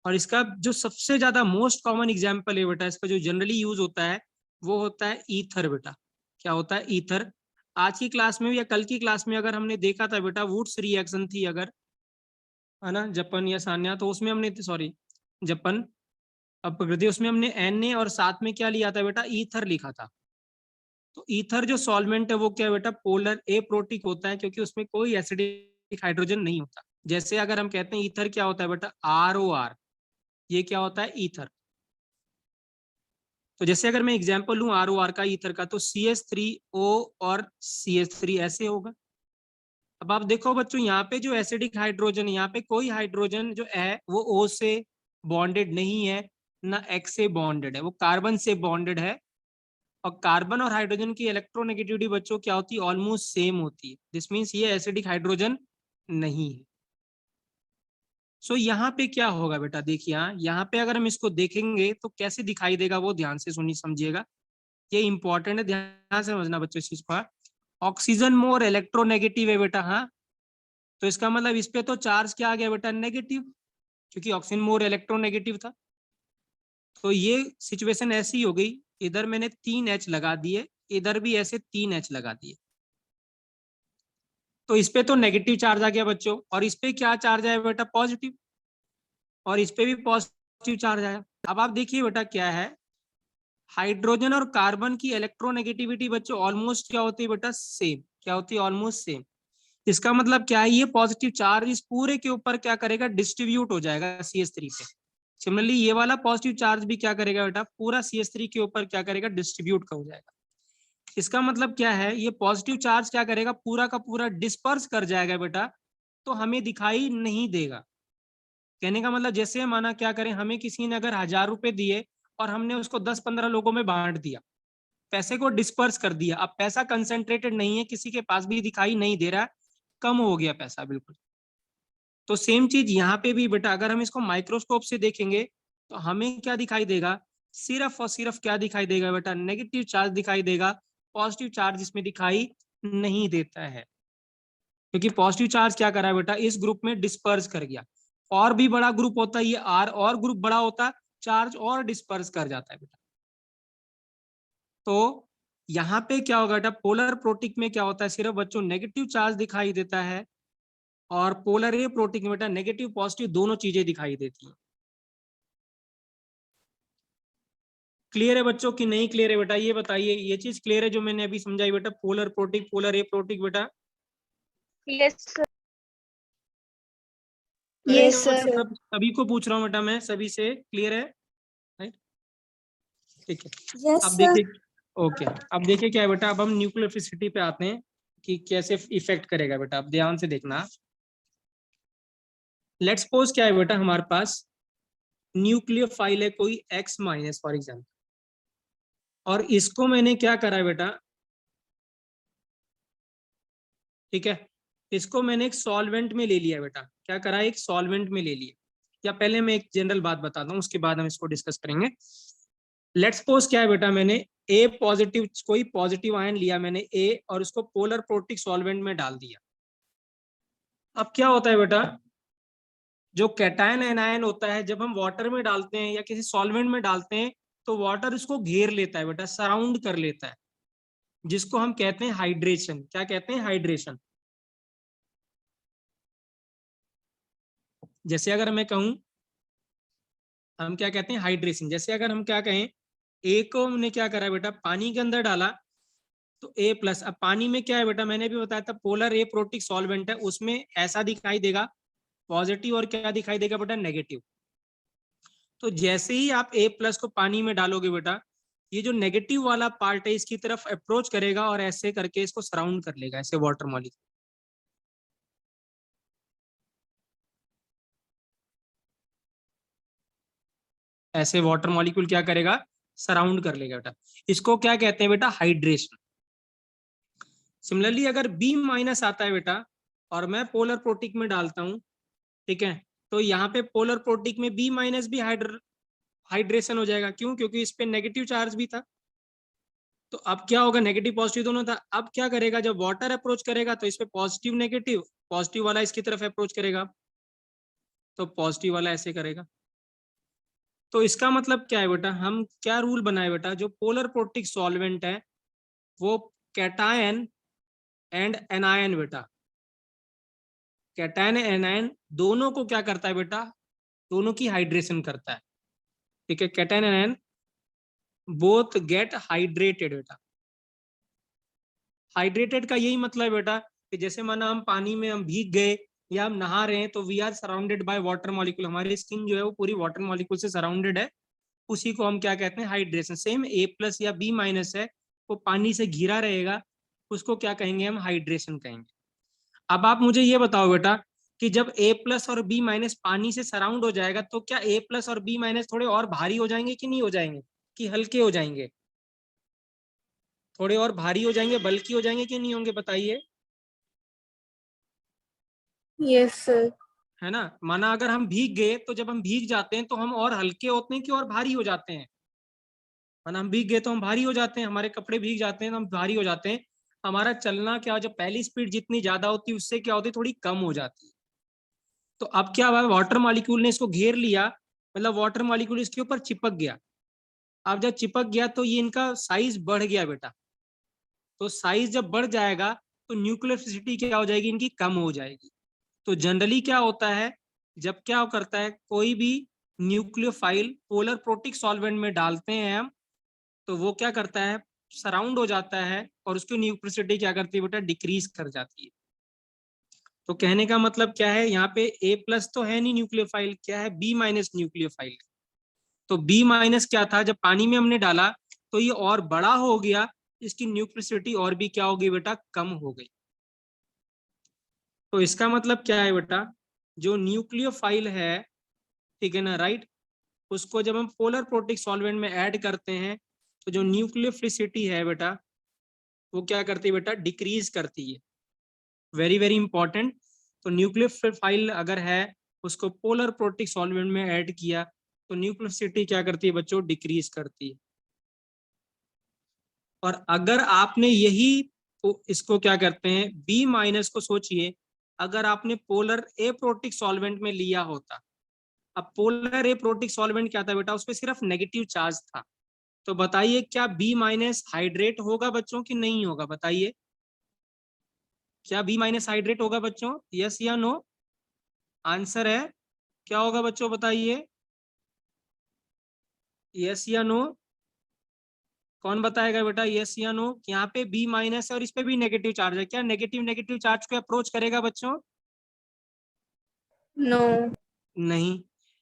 और इसका जो सबसे ज्यादा मोस्ट कॉमन एग्जांपल है बेटा, इसका जो जनरली यूज होता है वो होता है ईथर बेटा। क्या होता है, ईथर। आज की क्लास में या कल की क्लास में अगर हमने देखा था बेटा, वुड्स रिएक्शन थी अगर, है ना, जपन या सान्या, तो उसमें हमने, सॉरी, जपन अपकृति, उसमें हमने Na और साथ में क्या लिया था बेटा, ईथर लिखा था। तो ईथर जो सॉल्वेंट है वो क्या है बेटा, पोलर एप्रोटिक होता है, क्योंकि उसमें कोई एसिडिक हाइड्रोजन नहीं होता। जैसे अगर हम कहते हैं ईथर क्या होता है बेटा, ROR, ये क्या होता है, ईथर। तो जैसे अगर मैं एग्जांपल लूं ROR का, ईथर का, तो CH3O और CH3 ऐसे होगा। अब आप देखो बच्चों, यहाँ पे जो एसिडिक हाइड्रोजन, यहाँ पे कोई हाइड्रोजन जो है वो O से बॉन्डेड नहीं है, ना X से बॉन्डेड है, वो कार्बन से बॉन्डेड है। और कार्बन और हाइड्रोजन की इलेक्ट्रोनेगेटिविटी बच्चों क्या होती है, ऑलमोस्ट सेम होती है। दिस मीन्स ये एसिडिक हाइड्रोजन नहीं है। सो यहाँ पे क्या होगा बेटा, देखिए यहाँ पे अगर हम इसको देखेंगे तो कैसे दिखाई देगा वो ध्यान से सुनिए, समझिएगा, ये इंपॉर्टेंट है, ध्यान से समझना बच्चों इस चीज को। ऑक्सीजन मोर इलेक्ट्रोनेगेटिव है बेटा, हाँ, तो इसका मतलब इस पे तो चार्ज क्या आ गया बेटा, नेगेटिव, क्योंकि ऑक्सीजन मोर इलेक्ट्रोनेगेटिव था। तो ये सिचुएशन ऐसी हो गई, इधर मैंने 3H लगा दिए, इधर भी ऐसे 3H लगा दिए, तो इस पे तो नेगेटिव चार्ज आ गया बच्चों, और इस पे क्या चार्ज आया बेटा, पॉजिटिव, और इस पे भी पॉजिटिव चार्ज आया। अब आप देखिए बेटा क्या है, हाइड्रोजन और कार्बन की इलेक्ट्रोनेगेटिविटी बच्चों ऑलमोस्ट क्या होती है बेटा, सेम। क्या होती है, ऑलमोस्ट सेम। इसका मतलब क्या है, ये पॉजिटिव चार्ज इस पूरे के ऊपर क्या करेगा, डिस्ट्रीब्यूट हो जाएगा CH3 पे। सिमिलरली ये वाला पॉजिटिव चार्ज भी क्या करेगा बेटा, पूरा CH3 के ऊपर क्या करेगा, डिस्ट्रीब्यूट हो जाएगा। इसका मतलब क्या है, ये पॉजिटिव चार्ज क्या करेगा, पूरा का पूरा डिस्पर्स कर जाएगा बेटा, तो हमें दिखाई नहीं देगा। कहने का मतलब जैसे माना क्या करें, हमें किसी ने अगर 1000 रुपए दिए और हमने उसको 10-15 लोगों में बांट दिया, पैसे को डिस्पर्स कर दिया। अब पैसा कंसेंट्रेटेड नहीं है, किसी के पास भी दिखाई नहीं दे रहा, कम हो गया पैसा बिल्कुल। तो सेम चीज यहाँ पे भी बेटा, अगर हम इसको माइक्रोस्कोप से देखेंगे तो हमें क्या दिखाई देगा, सिर्फ और सिर्फ क्या दिखाई देगा बेटा, नेगेटिव चार्ज दिखाई देगा, पॉजिटिव चार्ज इसमें दिखाई नहीं देता है, क्योंकि पॉजिटिव चार्ज क्या करा है बेटा, इस ग्रुप में डिस्पर्स कर गया। और भी बड़ा ग्रुप होता है ये आर, और ग्रुप बड़ा होता, चार्ज और डिस्पर्स कर जाता है बेटा। तो यहाँ पे क्या होगा बेटा, पोलर प्रोटिक में क्या होता है, सिर्फ बच्चों नेगेटिव चार्ज दिखाई देता है, और पोलर ए प्रोटिक में बेटा नेगेटिव पॉजिटिव दोनों चीजें दिखाई देती हैं। क्लियर है बच्चों कि नहीं क्लियर है बेटा, ये बताइए, ये चीज क्लियर है जो मैंने अभी समझाई बेटा, पोलर प्रोटिक, पोलर ए प्रोटिक बेटा? Yes sir. Correct यस है सर। बच्चों? सभी को पूछ रहा हूँ बेटा मैं, सभी से क्लियर है, राइट? ठीक है, Yes, अब sir. देखिए, ओके, अब देखिए क्या है बेटा, अब हम न्यूक्लियोफिसिटी पे आते हैं कि कैसे इफेक्ट करेगा बेटा। अब ध्यान से देखना, लेट्स सपोज क्या है बेटा, हमारे पास न्यूक्लियोफाइल है कोई X माइनस फॉर एग्जाम्पल, और इसको मैंने क्या करा है बेटा, ठीक है, इसको मैंने एक सॉल्वेंट में ले लिया बेटा। क्या करा, एक सॉल्वेंट में ले लिया। या पहले मैं एक जनरल बात बताता हूँ, उसके बाद हम इसको डिस्कस करेंगे। लेट्स सपोज क्या है बेटा, मैंने ए पॉजिटिव, कोई पॉजिटिव आयन लिया मैंने ए, और उसको पोलर प्रोटिक सॉल्वेंट में डाल दिया। अब क्या होता है बेटा, जो कैटायन एनायन होता है, जब हम वाटर में डालते हैं या किसी सॉल्वेंट में डालते हैं, तो वाटर इसको घेर लेता है बेटा, सराउंड कर लेता है, जिसको हम कहते हैं हाइड्रेशन। क्या कहते हैं, हाइड्रेशन। जैसे अगर मैं कहूं, हम क्या कहते हैं, हाइड्रेशन। जैसे अगर हम क्या कहें, ए को हमने क्या करा बेटा, पानी के अंदर डाला तो ए प्लस। अब पानी में क्या है बेटा, मैंने भी बताया था, पोलर ए प्रोटिक सॉल्वेंट है, उसमें ऐसा दिखाई देगा पॉजिटिव, और क्या दिखाई देगा बेटा, नेगेटिव। तो जैसे ही आप ए प्लस को पानी में डालोगे बेटा, ये जो नेगेटिव वाला पार्ट है इसकी तरफ अप्रोच करेगा, और ऐसे करके इसको सराउंड कर लेगा, ऐसे वाटर मॉलिक्यूल। ऐसे वाटर मॉलिक्यूल क्या करेगा, सराउंड कर लेगा बेटा। इसको क्या कहते हैं बेटा, हाइड्रेशन। सिमिलरली अगर बी माइनस आता है बेटा, और मैं पोलर प्रोटिक में डालता हूं, ठीक है, तो यहाँ पे पोलर प्रोटिक में बी माइनस भी हाइड्रेशन हो जाएगा। क्यों, क्योंकि इस पे नेगेटिव चार्ज भी था। तो अब क्या होगा, नेगेटिव पॉजिटिव दोनों था। अब क्या करेगा, जब वाटर अप्रोच करेगा तो इस पे पॉजिटिव नेगेटिव, पॉजिटिव वाला इसकी तरफ अप्रोच करेगा तो पॉजिटिव वाला ऐसे करेगा। तो इसका मतलब क्या है बेटा, हम क्या रूल बनाए बेटा, जो पोलर प्रोटिक सॉल्वेंट है वो कैटायन एंड एनायन बेटा, कैटायन एनायन दोनों को क्या करता है बेटा, दोनों की हाइड्रेशन करता है। ठीक है, cation anion both get hydrated बेटा। हाइड्रेटेड का यही मतलब है बेटा कि जैसे माना हम पानी में हम भीग गए या हम नहा रहे हैं, तो we are surrounded by water molecule, हमारी स्किन जो है वो पूरी वाटर मॉलिक्यूल से सराउंडेड है, उसी को हम क्या कहते हैं, हाइड्रेशन। सेम ए प्लस या बी माइनस है, वो पानी से घिरा रहेगा, उसको क्या कहेंगे, हम हाइड्रेशन कहेंगे। अब आप मुझे ये बताओ बेटा कि जब ए प्लस और बी माइनस पानी से सराउंड हो जाएगा, तो क्या ए प्लस और बी माइनस थोड़े और भारी हो जाएंगे कि नहीं हो जाएंगे, कि हल्के हो जाएंगे? थोड़े और भारी हो जाएंगे, बल्कि हो जाएंगे कि नहीं होंगे, बताइए। Yes, sir. है ना, माना अगर हम भीग गए, तो जब हम भीग जाते हैं तो हम और हल्के होते हैं कि और भारी हो जाते हैं? माना हम भीग गए तो हम भारी हो जाते हैं, हमारे कपड़े भीग जाते हैं तो हम भारी हो जाते हैं। हमारा चलना क्या, जब पहली स्पीड जितनी ज्यादा होती है उससे क्या होती है, थोड़ी कम हो जाती है। तो अब क्या हुआ, वाटर मॉलिक्यूल ने इसको घेर लिया, मतलब वाटर मॉलिक्यूल इसके ऊपर चिपक गया। अब जब चिपक गया तो ये इनका साइज बढ़ गया बेटा। तो साइज जब बढ़ जाएगा तो न्यूक्लियोसिटी क्या हो जाएगी, इनकी कम हो जाएगी। तो जनरली क्या होता है, जब क्या करता है, कोई भी न्यूक्लियोफाइल पोलर प्रोटिक सॉल्वेंट में डालते हैं हम, तो वो क्या करता है, सराउंड हो जाता है, और उसकी न्यूक्लियोसिटी क्या करती है बेटा, डिक्रीज कर जाती है। तो कहने का मतलब क्या है, यहाँ पे ए प्लस तो है नहीं न्यूक्लियोफाइल, क्या है, बी माइनस न्यूक्लियोफाइल। तो बी माइनस क्या था, जब पानी में हमने डाला तो ये और बड़ा हो गया, इसकी न्यूक्लियोसिटी और भी क्या होगी बेटा, कम हो गई। तो इसका मतलब क्या है बेटा, जो न्यूक्लियोफाइल है ठीक है ना, राइट। उसको जब हम पोलर प्रोटिक सॉल्वेंट में ऐड करते हैं तो जो न्यूक्लियोफिलिसिटी है बेटा वो क्या करती है बेटा, डिक्रीज करती है। Very very important. तो न्यूक्लियोफाइल अगर है उसको पोलर प्रोटिक सॉल्वेंट में ऐड किया तो न्यूक्लियोसिटी क्या करती है बच्चों, डिक्रीज करती है। और अगर आपने यही तो इसको क्या करते हैं, बी माइनस को सोचिए, अगर आपने पोलर एप्रोटिक सॉल्वेंट में लिया होता, अब पोलर एप्रोटिक सॉल्वेंट क्या था बेटा, उसपे सिर्फ नेगेटिव चार्ज था, तो बताइए क्या बी माइनस हाइड्रेट होगा बच्चों की नहीं होगा, बताइए क्या बी माइनस हाइड्रेट होगा बच्चों, यस या नो, आंसर है क्या होगा बच्चों बताइए, यस या नो, कौन बताएगा बेटा यस या नो। यहाँ पे बी माइनस है और इस पे भी नेगेटिव चार्ज है, क्या नेगेटिव नेगेटिव चार्ज को अप्रोच करेगा बच्चों, No. नहीं,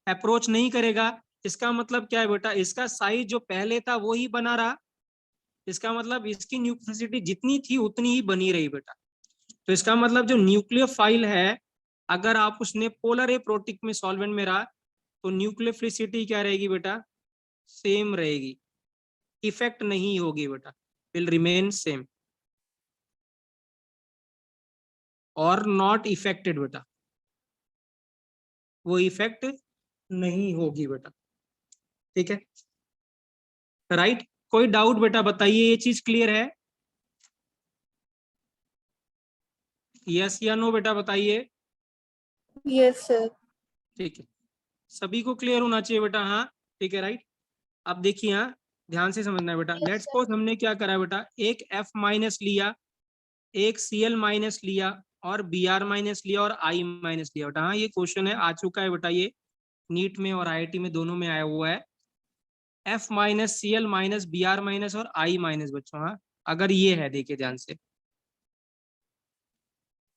अप्रोच नहीं करेगा। इसका मतलब क्या है बेटा, इसका साइज जो पहले था वो ही बना रहा, इसका मतलब इसकी न्यूक्लियोसिटी जितनी थी उतनी ही बनी रही बेटा। तो इसका मतलब जो न्यूक्लियोफाइल है अगर आप उसने पोलर एप्रोटिक में सॉल्वेंट में रहा तो न्यूक्लियोफिलिसिटी क्या रहेगी बेटा, सेम रहेगी, इफेक्ट नहीं होगी बेटा, विल रिमेन सेम और नॉट इफेक्टेड बेटा, वो इफेक्ट नहीं होगी बेटा, ठीक है, राइट। कोई डाउट बेटा बताइए, ये चीज क्लियर है, यस या नो बेटा बताइए, Yes, sir. ठीक है, सभी को क्लियर होना चाहिए बेटा, हाँ ठीक है, राइट। अब देखिए यहाँ ध्यान से समझना है बेटा, Yes, लेट्स sir. सपोज हमने क्या करा बेटा, एक F माइनस लिया, एक Cl माइनस लिया और Br माइनस लिया और I माइनस लिया बेटा, हाँ ये क्वेश्चन है, आ चुका है बेटा, ये नीट में और IIT में दोनों में आया हुआ है, F minus Cl minus Br minus और I माइनस बच्चों, हाँ अगर ये है, देखिए ध्यान से,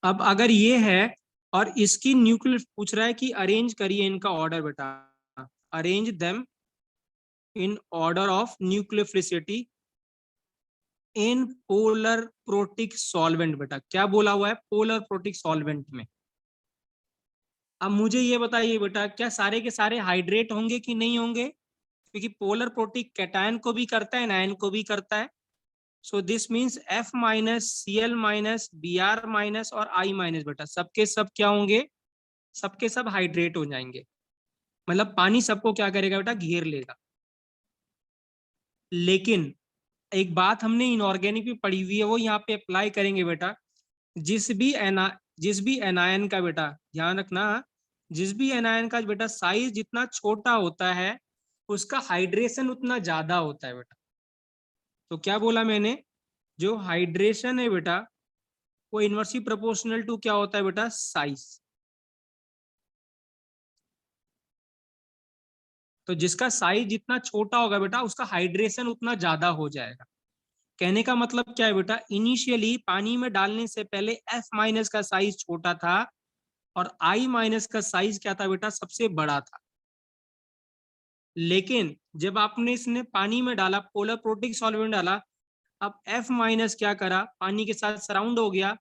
अब अगर ये है और इसकी न्यूक्लियर पूछ रहा है कि अरेंज करिए इनका ऑर्डर बेटा, arrange them in order of nucleophilicity in polar protic solvent बेटा, क्या बोला हुआ है, पोलर प्रोटिक सॉल्वेंट में। अब मुझे ये बताइए बेटा, क्या सारे के सारे हाइड्रेट होंगे कि नहीं होंगे, क्योंकि पोलर प्रोटिक कैटायन को भी करता है एनायन को भी करता है, so this means F minus Cl minus Br minus और I माइनस बेटा सबके सब क्या होंगे, सबके सब हाइड्रेट हो जाएंगे, मतलब पानी सबको क्या करेगा बेटा, घेर लेगा। लेकिन एक बात हमने इनऑर्गेनिक में पढ़ी हुई है वो यहाँ पे अप्लाई करेंगे बेटा, जिस भी एनायन का बेटा ध्यान रखना, जिस भी एनायन का बेटा साइज जितना छोटा होता है उसका हाइड्रेशन उतना ज्यादा होता है बेटा। तो क्या बोला मैंने, जो हाइड्रेशन है बेटा वो इनवर्सली प्रोपोर्शनल टू क्या होता है बेटा, साइज। तो जिसका साइज जितना छोटा होगा बेटा उसका हाइड्रेशन उतना ज्यादा हो जाएगा। कहने का मतलब क्या है बेटा, इनिशियली पानी में डालने से पहले F माइनस का साइज छोटा था और I माइनस का साइज क्या था बेटा, सबसे बड़ा था। लेकिन जब आपने इसने पानी में डाला, पोलर प्रोटिक सॉल्वेंट डाला, अब F माइनस क्या करा, पानी के साथ सराउंड हो गया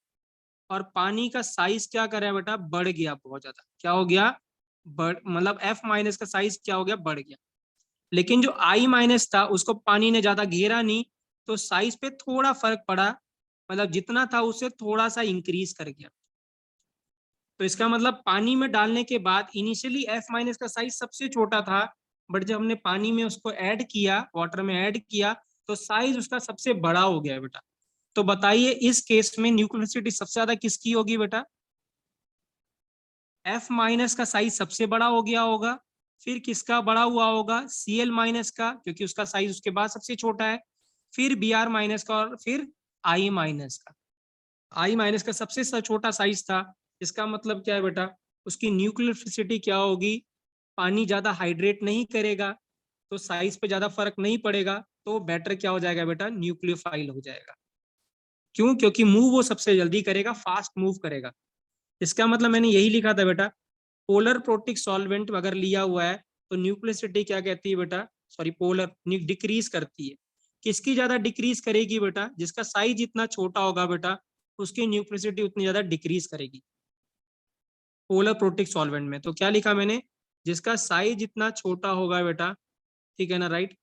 और पानी का साइज क्या करा बेटा, बढ़ गया बहुत ज्यादा, क्या हो गया, बढ़, मतलब F माइनस का साइज क्या हो गया, बढ़ गया। लेकिन जो I माइनस था उसको पानी ने ज्यादा घेरा नहीं, तो साइज पे थोड़ा फर्क पड़ा, मतलब जितना था उससे थोड़ा सा इंक्रीज कर गया। तो इसका मतलब पानी में डालने के बाद इनिशियली F माइनस का साइज सबसे छोटा था, बट जब हमने पानी में उसको ऐड किया, वाटर में ऐड किया, तो साइज उसका सबसे बड़ा हो गया बेटा। तो बताइए इस केस में न्यूक्लियोसिटी सबसे ज्यादा किसकी होगी बेटा, F माइनस का साइज सबसे बड़ा हो गया होगा, फिर किसका बड़ा हुआ होगा, Cl माइनस का, क्योंकि उसका साइज उसके बाद सबसे छोटा है, फिर Br माइनस का और फिर I माइनस का। I माइनस का सबसे छोटा साइज था, इसका मतलब क्या है बेटा, उसकी न्यूक्लियोसिटी क्या होगी, पानी ज्यादा हाइड्रेट नहीं करेगा तो साइज पे ज्यादा फर्क नहीं पड़ेगा, तो बेटर क्या हो जाएगा बेटा, न्यूक्लियोफाइल हो जाएगा। क्यों, क्योंकि मूव वो सबसे जल्दी करेगा, फास्ट मूव करेगा। इसका मतलब मैंने यही लिखा था बेटा, पोलर प्रोटिक सॉल्वेंट अगर लिया हुआ है तो न्यूक्लियोसिटी क्या कहती है बेटा, सॉरी पोलर डिक्रीज करती है। किसकी ज्यादा डिक्रीज करेगी बेटा, जिसका साइज जितना छोटा होगा बेटा उसकी न्यूक्लियोसिटी उतनी ज्यादा डिक्रीज करेगी पोलर प्रोटिक सॉल्वेंट में। तो क्या लिखा मैंने, जिसका साइज जितना छोटा होगा बेटा, ठीक है ना, राइट,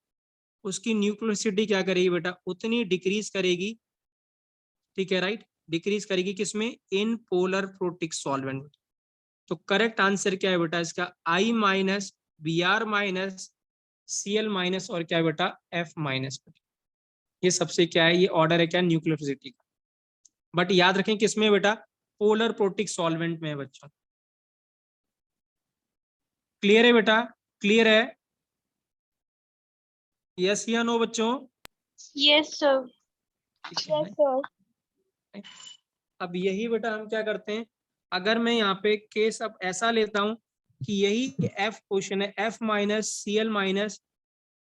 उसकी न्यूक्लियोसिटी क्या करेगी बेटा, उतनी डिक्रीज करेगी, ठीक है, राइट, डिक्रीज करेगी किसमें, इन पोलर प्रोटिक सॉल्वेंट। तो करेक्ट आंसर क्या है बेटा इसका, I minus Br minus Cl minus और क्या है बेटा, F माइनस। ये सबसे क्या है, ये ऑर्डर है क्या, न्यूक्लियोसिटी का। बट याद रखें किसमें बेटा, पोलर प्रोटिक सॉल्वेंट में है बच्चों। क्लियर है बेटा, क्लियर है, यस या नो बच्चों? Yes, sir. ठीक है। Yes sir. अब यही बेटा हम क्या करते हैं, अगर मैं यहाँ पे केस अब ऐसा लेता हूं कि यही एफ क्वेश्चन है, F minus Cl minus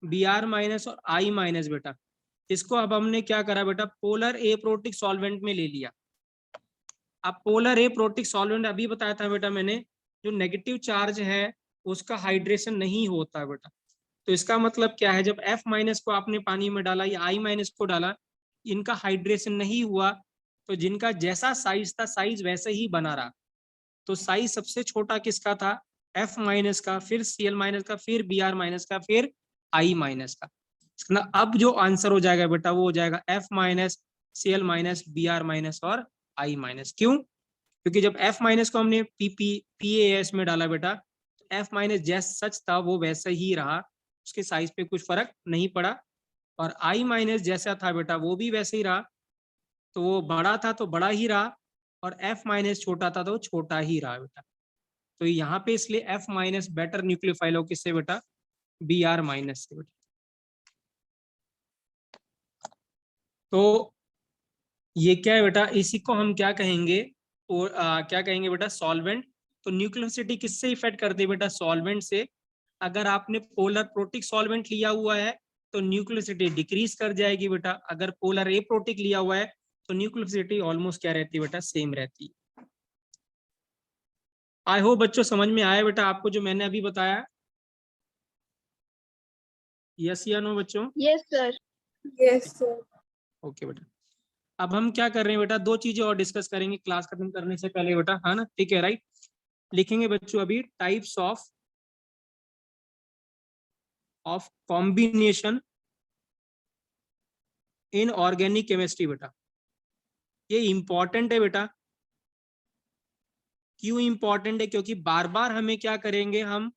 Br minus और I माइनस बेटा, इसको अब हमने क्या करा बेटा, पोलर ए प्रोटिक सॉल्वेंट में ले लिया। अब पोलर ए प्रोटिक सॉल्वेंट अभी बताया था बेटा मैंने, जो नेगेटिव चार्ज है उसका हाइड्रेशन नहीं होता बेटा। तो इसका मतलब क्या है, जब F माइनस को आपने पानी में डाला या I माइनस को डाला, इनका हाइड्रेशन नहीं हुआ, तो जिनका जैसा साइज था साइज वैसे ही बना रहा। तो साइज सबसे छोटा किसका था, F माइनस का, फिर Cl माइनस का, फिर Br माइनस का, फिर I माइनस का। ना अब जो आंसर हो जाएगा बेटा वो हो जाएगा F minus Cl minus Br minus और I माइनस। क्यों? क्योंकि जब F माइनस को हमने PAS में डाला बेटा, F माइनस जैसा सच था वो वैसा ही रहा, उसके साइज पे कुछ फर्क नहीं पड़ा। और I माइनस जैसा था बेटा वो भी वैसे ही रहा, तो वो बड़ा था तो बड़ा ही रहा, और F माइनस छोटा था तो छोटा ही रहा बेटा। तो यहाँ पे इसलिए F माइनस बेटर न्यूक्लियोफाइल हो किससे बेटा, Br माइनस से बेटा। तो ये क्या है बेटा, इसी को हम क्या कहेंगे, और क्या कहेंगे बेटा, सॉल्वेंट। तो न्यूक्लियोसिटी किससे इफेक्ट करती है बेटा, सॉल्वेंट से। अगर आपने पोलर प्रोटिक सॉल्वेंट लिया हुआ है तो न्यूक्लियोसिटी डिक्रीज कर जाएगी बेटा, अगर पोलर ए प्रोटिक लिया हुआ है तो न्यूक्लियोसिटी ऑलमोस्ट क्या रहती है बेटा, सेम रहती है। आई होप बच्चों समझ में आया बेटा आपको जो मैंने अभी बताया, यस या नो बच्चों? Yes sir. Yes, sir. Okay बेटा। अब हम क्या कर रहे हैं बेटा, दो चीजें और डिस्कस करेंगे क्लास खत्म करने से पहले बेटा, है ना, ठीक है, राइट। लिखेंगे बच्चों अभी types of combination in organic chemistry बेटा। ये इंपॉर्टेंट है बेटा। क्यों इंपॉर्टेंट है, क्योंकि बार बार हमें क्या करेंगे, हम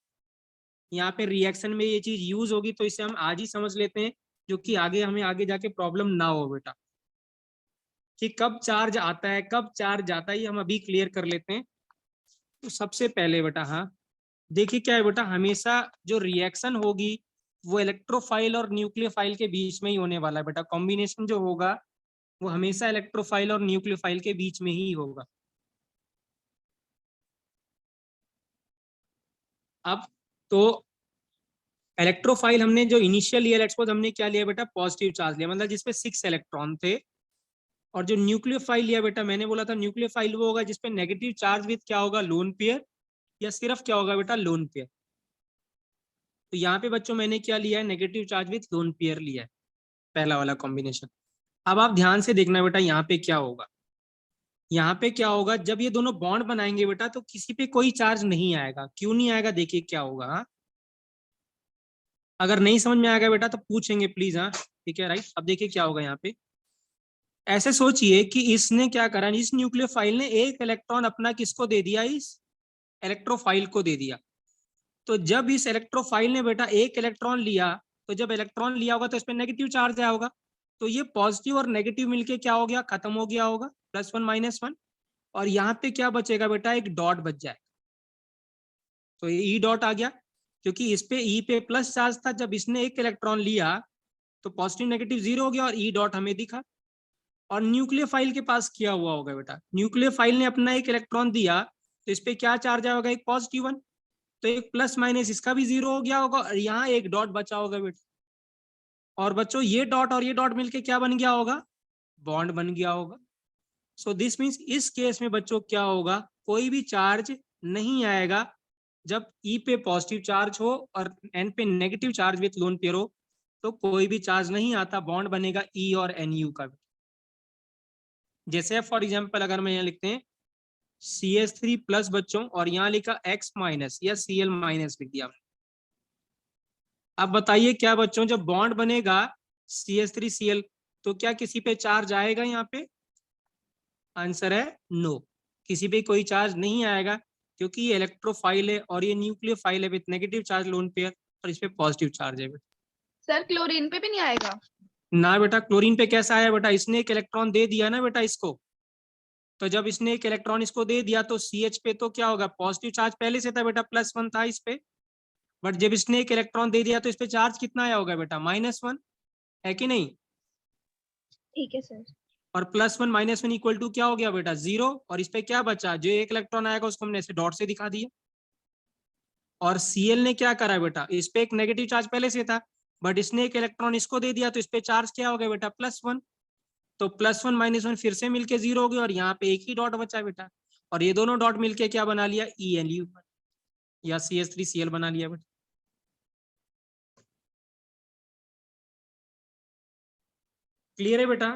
यहाँ पे रिएक्शन में ये चीज यूज होगी, तो इसे हम आज ही समझ लेते हैं, जो कि आगे हमें आगे जाके प्रॉब्लम ना हो बेटा। कि कब चार्ज आता है कब चार्ज जाता है ये हम अभी क्लियर कर लेते हैं। तो सबसे पहले बेटा, हाँ देखिए क्या है बेटा, हमेशा जो रिएक्शन होगी वो इलेक्ट्रोफाइल और न्यूक्लियोफाइल के बीच में ही होने वाला है बेटा। कॉम्बिनेशन जो होगा वो हमेशा इलेक्ट्रोफाइल और न्यूक्लियोफाइल के बीच में ही होगा। अब तो इलेक्ट्रोफाइल हमने जो इनिशियल लिया, लेट्स सपोज हमने क्या लिया बेटा, पॉजिटिव चार्ज लिया, मतलब जिसपे 6 इलेक्ट्रॉन थे। और जो न्यूक्लियोफाइल लिया बेटा, मैंने बोला था न्यूक्लियोफाइल वो होगा जिसपे नेगेटिव चार्ज विद क्या होगा, लोन पेयर, या सिर्फ क्या होगा बेटा, लोन पेयर। तो यहाँ पे बच्चों मैंने क्या लिया है, negative charge with lone pair लिया है, पहला वाला कॉम्बिनेशन। अब आप ध्यान से देखना बेटा, यहाँ पे क्या होगा, यहाँ पे क्या होगा, जब ये दोनों बॉन्ड बनाएंगे बेटा तो किसी पे कोई चार्ज नहीं आएगा। क्यों नहीं आएगा, देखिए क्या होगा, हाँ अगर नहीं समझ में आएगा बेटा तो पूछेंगे प्लीज, हाँ ठीक है, राइट। अब देखिए क्या होगा यहाँ पे, ऐसे सोचिए कि इसने क्या करा, इस न्यूक्लियोफाइल ने एक इलेक्ट्रॉन अपना किसको दे दिया, इस इलेक्ट्रोफाइल को दे दिया। तो जब इस इलेक्ट्रोफाइल ने बेटा एक इलेक्ट्रॉन लिया, तो जब इलेक्ट्रॉन लिया होगा तो इस पर नेगेटिव चार्ज आया होगा, तो ये पॉजिटिव और नेगेटिव मिलके क्या हो गया, खत्म हो गया होगा, +1 -1। और यहाँ पे क्या बचेगा बेटा, एक डॉट बच जाए, तो ये ई डॉट आ गया, क्योंकि इस पे ई पे प्लस चार्ज था, जब इसने एक इलेक्ट्रॉन लिया तो पॉजिटिव नेगेटिव 0 हो गया और ई डॉट हमें दिखा। और न्यूक्लियोफाइल के पास क्या हुआ होगा बेटा, न्यूक्लियोफाइल ने अपना एक इलेक्ट्रॉन दिया, तो इस पे क्या चार्ज आया होगा, एक +1, तो एक प्लस माइनस इसका भी 0 हो गया होगा, और यहाँ एक डॉट बचा होगा बेटा। और बच्चों ये डॉट और ये डॉट मिलके क्या बन गया होगा, बॉन्ड बन गया होगा। सो दिस मीन्स इस केस में बच्चों क्या होगा, कोई भी चार्ज नहीं आएगा जब ई पे पॉजिटिव चार्ज हो और एन पे negative charge with lone pair हो, तो कोई भी चार्ज नहीं आता, बॉन्ड बनेगा ई और एन यू का। जैसे फॉर एग्जाम्पल अगर मैं यहाँ लिखते हैं CH3 प्लस बच्चों, और यहाँ लिखा X माइनस या Cl माइनस लिख दिया। अब बताइए क्या बच्चों, जब बॉन्ड बनेगा CH3Cl तो क्या किसी पे चार्ज आएगा यहाँ पे? आंसर है नो, किसी पे कोई चार्ज नहीं आएगा, क्योंकि ये इलेक्ट्रोफाइल है और ये न्यूक्लियोफाइल है with negative charge lone pair, और इस पे पॉजिटिव चार्ज है बेटा। सर क्लोरीन पे भी नहीं आएगा? ना बेटा, क्लोरीन पे कैसा आया बेटा, इसने एक इलेक्ट्रॉन दे दिया ना बेटा इसको, तो जब इसने एक इलेक्ट्रॉन इसको दे दिया तो CH पे तो क्या होगा, पॉजिटिव चार्ज पहले से था बेटा, +1 था इस पे, बट जब इसने एक इलेक्ट्रॉन दे दिया तो इस पे चार्ज कितना आया होगा बेटा, -1, है कि नहीं? ठीक है सर। और +1 -1 इक्वल टू क्या हो गया बेटा, 0, और इस पे क्या बचा, जो एक इलेक्ट्रॉन आएगा उसको हमने ऐसे डॉट से दिखा दिया। और Cl ने क्या करा बेटा, इस पे एक नेगेटिव चार्ज पहले से था, बट इसने एक इलेक्ट्रॉन इसको दे दिया तो इस पे चार्ज क्या हो गया बेटा, +1, तो +1 -1 फिर से मिलके 0 हो गया, और यहाँ पे एक ही डॉट बचा बेटा, और ये दोनों डॉट मिलके क्या बना लिया, ELU या CH3Cl बना लिया बेटा। क्लियर है बेटा?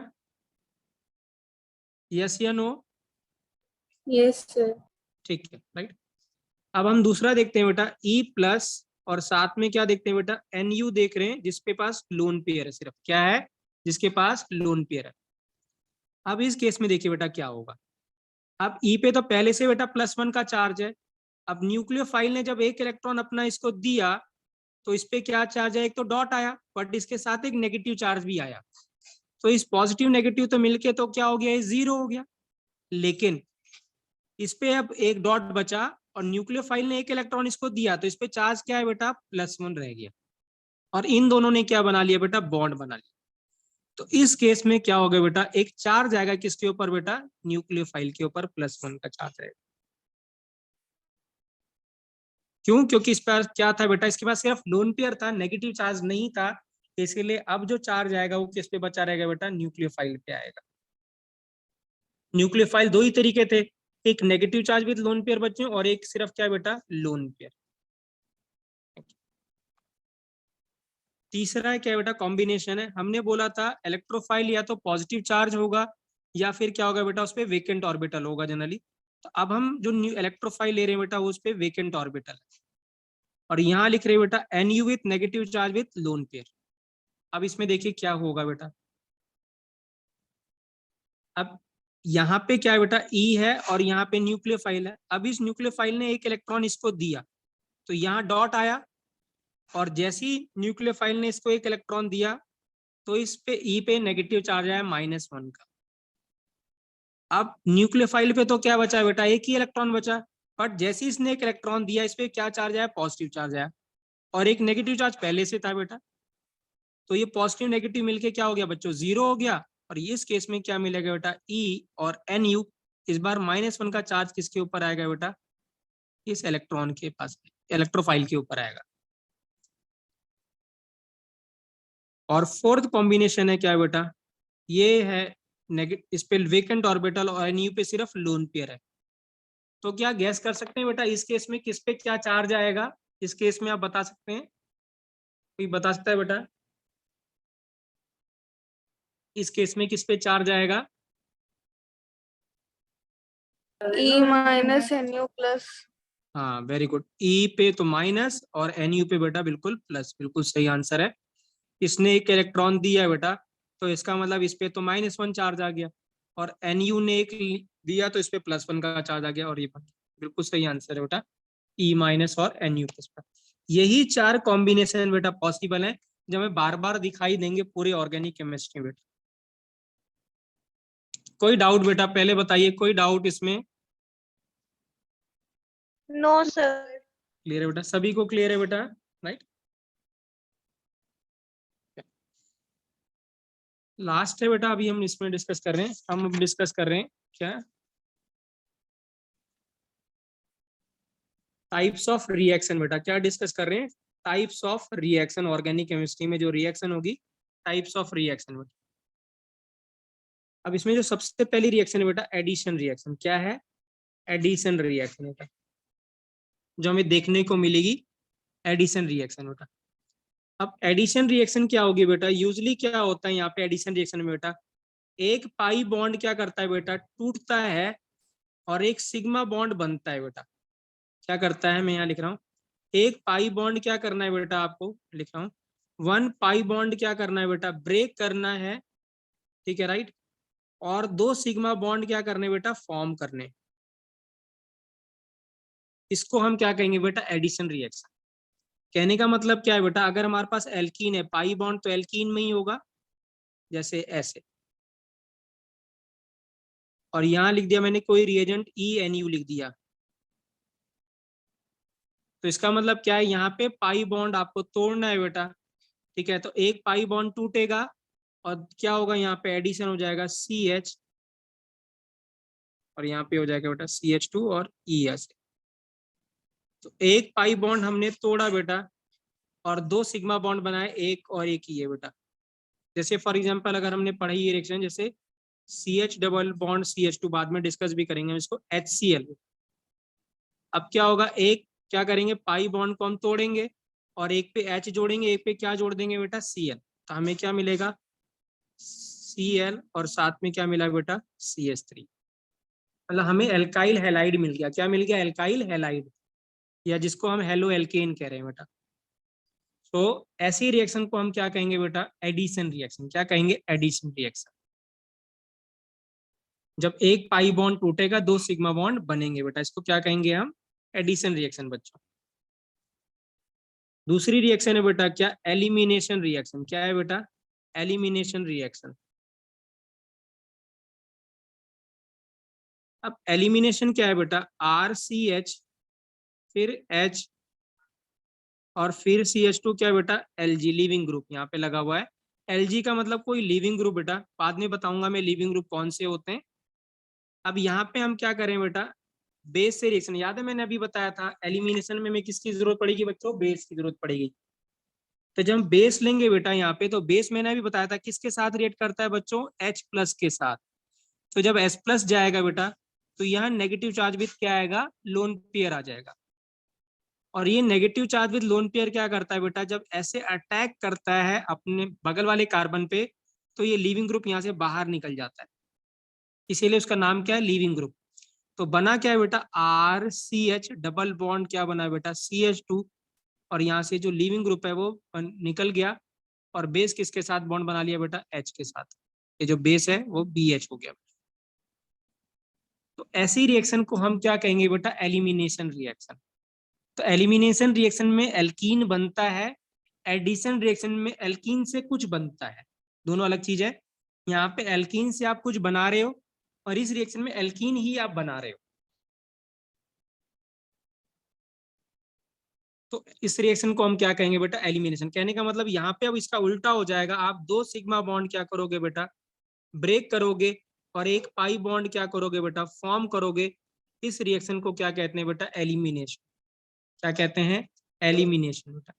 यस या नो? Yes, sir. ठीक है, राइट। अब हम दूसरा देखते हैं बेटा, E+ और साथ में क्या देखते हैं बेटा, NU देख रहे हैं, जिसके पास लोन पेयर है, सिर्फ क्या है, जिसके पास लोन पेयर है। अब इस केस में देखिए बेटा क्या होगा, अब E पे तो पहले से बेटा +1 का चार्ज है, अब न्यूक्लियोफाइल ने जब एक इलेक्ट्रॉन अपना इसको दिया तो इस पे क्या चार्ज है, एक तो डॉट आया, बट इसके साथ एक नेगेटिव चार्ज भी आया, तो इस पॉजिटिव नेगेटिव तो मिलके तो क्या हो गया, ये 0 हो गया। लेकिन इस पे अब एक डॉट बचा और न्यूक्लियोफाइल ने एक इलेक्ट्रॉन इसको दिया तो इस पे चार्ज क्या है बेटा, +1 रह गया, और इन दोनों ने क्या बना लिया बेटा, बॉन्ड बना लिया। तो इस केस में क्या हो गया बेटा, एक चार्ज आएगा किसके ऊपर बेटा, न्यूक्लियोफाइल के ऊपर +1 का चार्ज आएगा। क्यों? क्योंकि इस पर क्या था बेटा, इसके पास सिर्फ लोन पेयर था, नेगेटिव चार्ज नहीं था, इसीलिए अब जो चार्ज आएगा वो किस पे बचा रहेगा बेटा, न्यूक्लियोफाइल पे आएगा। न्यूक्लियोफाइल दो ही तरीके थे, एक negative charge with lone pair बच्चों, और एक सिर्फ क्या बेटा, लोन पेयर। तीसरा है क्या बेटा, कॉम्बिनेशन है। हमने बोला था इलेक्ट्रोफाइल या तो पॉजिटिव चार्ज होगा या फिर क्या होगा बेटा, उस पर वेकेंट ऑर्बिटल होगा जनरली। तो अब हम जो न्यू इलेक्ट्रोफाइल ले रहे हैं बेटा, वो उस पर वेकेंट ऑर्बिटल है, और यहाँ लिख रहे हैं बेटा NU with negative charge with lone pair. अब इसमें देखिए क्या होगा बेटा, अब यहाँ पे क्या है बेटा, E है और यहाँ पे न्यूक्लियोफाइल है। अब इस न्यूक्लियोफाइल ने एक इलेक्ट्रॉन इसको दिया तो यहाँ डॉट आया, और जैसे ही न्यूक्लियोफाइल ने इसको एक इलेक्ट्रॉन दिया तो इस पे E पे नेगेटिव चार्ज आया -1 का। अब न्यूक्लियोफाइल पे तो क्या बचा है बेटा, एक ही इलेक्ट्रॉन बचा, बट जैसे ही इसने एक इलेक्ट्रॉन दिया इस पे क्या चार्ज आया, पॉजिटिव चार्ज आया, और एक नेगेटिव चार्ज पहले से था बेटा, तो ये पॉजिटिव नेगेटिव मिलके क्या हो गया बच्चों, 0 हो गया। और इस केस में क्या मिलेगा बेटा, E और NU, इस बार -1 का चार्ज किसके ऊपर आएगा बेटा, इस इलेक्ट्रॉन के पास, इलेक्ट्रोफाइल के ऊपर आएगा। और फोर्थ कॉम्बिनेशन है क्या बेटा, ये है इस पे वेकेंट ऑर्बिटल और NU पे सिर्फ लोन पेयर है। तो क्या गैस कर सकते हैं बेटा इस केस में किस पे क्या चार्ज आएगा, इस केस में आप बता सकते हैं, कोई बता सकता है बेटा, इस केस में किस पे चार्ज आएगा? E minus NU plus. हाँ वेरी गुड, E पे तो माइनस और NU पे बेटा बिल्कुल प्लस, बिल्कुल सही आंसर है। इसने एक इलेक्ट्रॉन दिया है बेटा, तो इसका मतलब इस पे तो -1 चार्ज आ गया, और NU ने एक दिया तो इस पे +1 का चार्ज आ गया, और ये बिल्कुल सही आंसर है बेटा, E- और NU+। यही 4 कॉम्बिनेशन बेटा पॉसिबल है जो हमें बार बार दिखाई देंगे पूरे ऑर्गेनिक केमिस्ट्री में बेटा। कोई डाउट बेटा, पहले बताइए, कोई डाउट इसमें? No, sir. क्लियर है बेटा, सभी को क्लियर है बेटा, राइट? लास्ट है बेटा, अभी हम इसमें डिस्कस कर रहे हैं, हम डिस्कस कर रहे हैं क्या, टाइप्स ऑफ रिएक्शन बेटा। क्या डिस्कस कर रहे हैं? Types of reaction, organic chemistry में जो रिएक्शन होगी, टाइप्स ऑफ रिएक्शन बेटा। अब इसमें जो सबसे पहली रिएक्शन है बेटा, एडिशन रिएक्शन। क्या है? एडिशन रिएक्शन बेटा, जो हमें देखने को मिलेगी, एडिशन रिएक्शन बेटा। अब एडिशन रिएक्शन क्या होगी बेटा, यूजली क्या होता है यहाँ पे एडिशन रिएक्शन में बेटा, एक पाई बॉन्ड क्या करता है बेटा, टूटता है, और एक सिग्मा बॉन्ड बनता है बेटा, क्या करता है, मैं यहाँ लिख रहा हूँ, एक पाई बॉन्ड क्या करना है बेटा, आपको लिख रहा हूँ, 1 पाई बॉन्ड क्या करना है बेटा, ब्रेक करना है, ठीक है राइट, और 2 सिग्मा बॉन्ड क्या करने बेटा, फॉर्म करने। इसको हम क्या कहेंगे बेटा, एडिशन रिएक्शन। कहने का मतलब क्या है बेटा, अगर हमारे पास एल्कीन है, पाई बॉन्ड तो एल्कीन में ही होगा, जैसे ऐसे, और यहां लिख दिया मैंने कोई रिएजेंट ENU लिख दिया, तो इसका मतलब क्या है, यहाँ पे पाई बॉन्ड आपको तोड़ना है बेटा, ठीक है, तो एक पाई बॉन्ड टूटेगा और क्या होगा, यहाँ पे एडिशन हो जाएगा CH, और यहाँ पे हो जाएगा बेटा CH2 और E ऐसे। तो एक पाई बॉन्ड हमने तोड़ा बेटा और 2 सिग्मा बॉन्ड बनाए, एक और एक ही है बेटा। जैसे फॉर एग्जांपल अगर हमने पढ़ी ये रिएक्शन, जैसे CH डबल बॉन्ड CH2, बाद में डिस्कस भी करेंगे हम इसको, HCl। अब क्या होगा, एक क्या करेंगे, पाई बॉन्ड को हम तोड़ेंगे और एक पे H जोड़ेंगे, एक पे क्या जोड़ देंगे बेटा, Cl, तो हमें क्या मिलेगा, Cl, और साथ में क्या मिला बेटा, CH3। मतलब हमें एल्काइल हैलाइड मिल गया, क्या मिल गया, एल्काइल हैलाइड, या जिसको हम हेलो एल्केन कह रहे हैं बेटा। तो ऐसी रिएक्शन को हम क्या कहेंगे बेटा, एडिशन रिएक्शन। क्या कहेंगे, एडिशन रिएक्शन। जब एक पाई बॉन्ड टूटेगा, 2 सिग्मा बॉन्ड बनेंगे बेटा, इसको क्या कहेंगे हम, एडिशन रिएक्शन बच्चों। दूसरी रिएक्शन है बेटा क्या, एलिमिनेशन रिएक्शन। क्या है बेटा, एलिमिनेशन रिएक्शन। अब एलिमिनेशन क्या है बेटा, RCH, फिर H, और फिर CH2, क्या बेटा, Lg, लिविंग ग्रुप यहाँ पे लगा हुआ है। Lg का मतलब कोई लिविंग ग्रुप बेटा, बाद में बताऊंगा मैं लिविंग ग्रुप कौन से होते हैं। अब यहाँ पे हम क्या करें बेटा, बेस से रिएक्शन, याद है मैंने अभी बताया था, एलिमिनेशन में हमें किसकी जरूरत पड़ेगी बच्चों, बेस की जरूरत पड़ेगी। तो जब हम बेस लेंगे बेटा यहाँ पे, तो बेस मैंने अभी बताया था किसके साथ रिएक्ट करता है बच्चों, H+ के साथ। तो जब H+ जाएगा बेटा, तो यहाँ नेगेटिव चार्ज विथ क्या आएगा, लोन पेयर आ जाएगा। और ये negative charge with lone pair क्या करता है बेटा, जब ऐसे अटैक करता है अपने बगल वाले कार्बन पे, तो ये लीविंग ग्रुप यहाँ से बाहर निकल जाता है, इसीलिए उसका नाम क्या है, लीविंग ग्रुप। तो बना क्या है बेटा, RCH डबल बॉन्ड, क्या बना है बेटा, CH2, और यहाँ से जो लीविंग ग्रुप है वो निकल गया, और बेस किसके साथ बॉन्ड बना लिया बेटा, H के साथ। ये जो बेस है वो BH हो गया। तो ऐसी रिएक्शन को हम क्या कहेंगे बेटा, एलिमिनेशन रिएक्शन। तो एलिमिनेशन रिएक्शन में एल्कीन बनता है, एडिशन रिएक्शन में एल्कीन से कुछ बनता है, दोनों अलग चीज है। यहाँ पे एल्कीन से आप कुछ बना रहे हो, और इस रिएक्शन में एल्कीन ही आप बना रहे हो। तो इस रिएक्शन को हम क्या कहेंगे बेटा, एलिमिनेशन। कहने का मतलब यहाँ पे अब इसका उल्टा हो जाएगा, आप 2 सिग्मा बॉन्ड क्या करोगे बेटा, ब्रेक करोगे, और एक पाई बॉन्ड क्या करोगे बेटा, फॉर्म करोगे। इस रिएक्शन को क्या कहते हैं बेटा, एलिमिनेशन। क्या कहते हैं, एलिमिनेशन बेटा।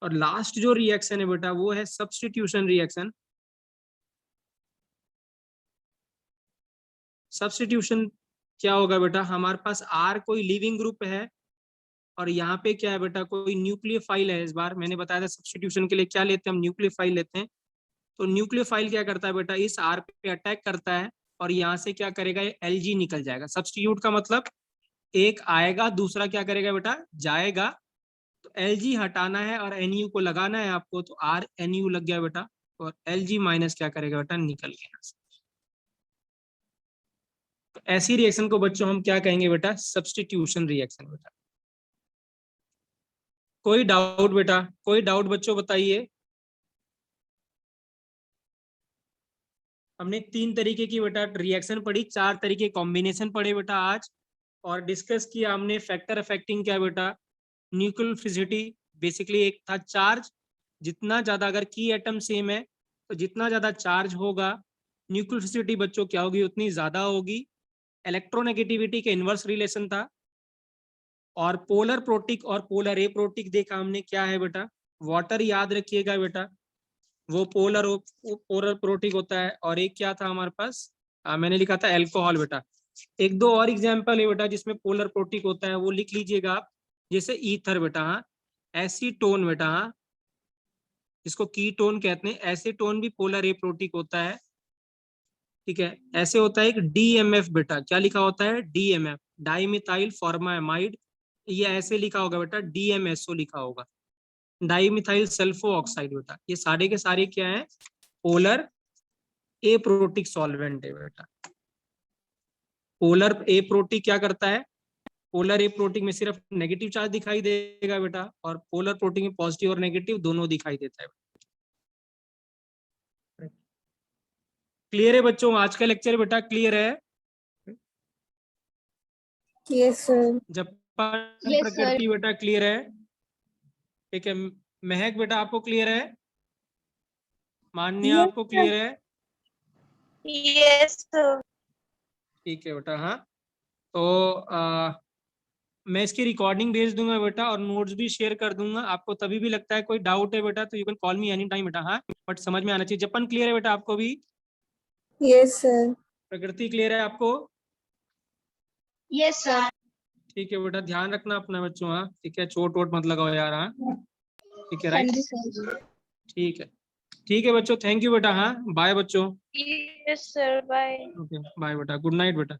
और लास्ट जो रिएक्शन है बेटा, वो है सब्स्टिट्यूशन रिएक्शन। सब्स्टिट्यूशन क्या होगा बेटा, हमारे पास R कोई लिविंग ग्रुप है, और यहाँ पे क्या है बेटा, कोई न्यूक्लियोफाइल है। इस बार मैंने बताया था सब्स्टिट्यूशन के लिए क्या लेते हैं हम, न्यूक्लियोफाइल लेते हैं। तो न्यूक्लियोफाइल क्या करता है बेटा, इस R पे अटैक करता है, और यहाँ से क्या करेगा, ये Lg निकल जाएगा। सब्स्टिट्यूट का मतलब एक आएगा, दूसरा क्या करेगा बेटा, जाएगा। तो Lg हटाना है और Nu को लगाना है आपको, तो RNu लग गया बेटा, और Lg माइनस क्या करेगा बेटा, निकल गया। तो ऐसी रिएक्शन को बच्चों हम क्या कहेंगे बेटा, सब्स्टिट्यूशन रिएक्शन बेटा। कोई डाउट बेटा, कोई डाउट बच्चों बताइए। हमने 3 तरीके की बेटा रिएक्शन पढ़ी, 4 तरीके कॉम्बिनेशन पढ़े बेटा आज, और डिस्कस किया हमने फैक्टर अफेक्टिंग क्या बेटा, न्यूक्लियोफिलिसिटी। बेसिकली एक था चार्ज, जितना ज्यादा अगर की एटम सेम है, तो जितना ज्यादा चार्ज होगा, न्यूक्लियोफिलिसिटी बच्चों क्या होगी, उतनी ज्यादा होगी। इलेक्ट्रोनेगेटिविटी के इनवर्स रिलेशन था। और पोलर प्रोटिक और पोलर एप्रोटिक देखा हमने, क्या है बेटा, वाटर याद रखिएगा बेटा, वो पोलर प्रोटिक होता है। और एक क्या था हमारे पास, मैंने लिखा था एल्कोहल बेटा। एक दो और एग्जांपल है बेटा जिसमें पोलर प्रोटिक होता है, वो लिख लीजिएगा आप, जैसे ईथर बेटा, हाँ, एसीटोन बेटा, हाँ, जिसको कीटोन कहते हैं, एसीटोन भी पोलर एप्रोटिक होता है। ठीक है, ऐसे होता है एक DMF बेटा, क्या लिखा होता है DMF, डाईमिथाइल फॉर्मामाइड, ये ऐसे लिखा होगा बेटा DMSO लिखा होगा, डाईमिथाइल सल्फो ऑक्साइड बेटा। ये सारे के सारे क्या है, पोलर एप्रोटिक सॉल्वेंट है बेटा। पोलर एप्रोटिक क्या करता है, पोलर एप्रोटिक में सिर्फ नेगेटिव चार्ज दिखाई देगा बेटा, और पोलर प्रोटिक में पॉजिटिव और नेगेटिव दोनों दिखाई देता है। क्लियर है बच्चों, आज का लेक्चर बेटा क्लियर है? Yes, sir. जापान Yes, प्रकृति बेटा क्लियर है? ठीक है, महक बेटा आपको क्लियर है? मान्या Yes, आपको क्लियर है? Yes, sir. ठीक है बेटा। हाँ, तो मैं इसकी रिकॉर्डिंग भेज दूंगा बेटा, और नोट्स भी शेयर कर दूंगा। आपको तभी भी लगता है कोई डाउट है बेटा तो you can call me any time बेटा। हाँ, बट समझ में आना चाहिए। जापान क्लियर है बेटा आपको भी? Yes, sir. प्रकृति क्लियर है आपको? yes sir, ठीक है बेटा, ध्यान रखना अपना बच्चों। हाँ ठीक है, चोट वोट मत लगाओ यार। हाँ ठीक है, हाँ राइट, जी सर। ठीक है, ठीक है बच्चों, थैंक यू बेटा। हाँ बाय बच्चों। Yes, sir. Bye. Okay bye बेटा, गुड नाइट बेटा।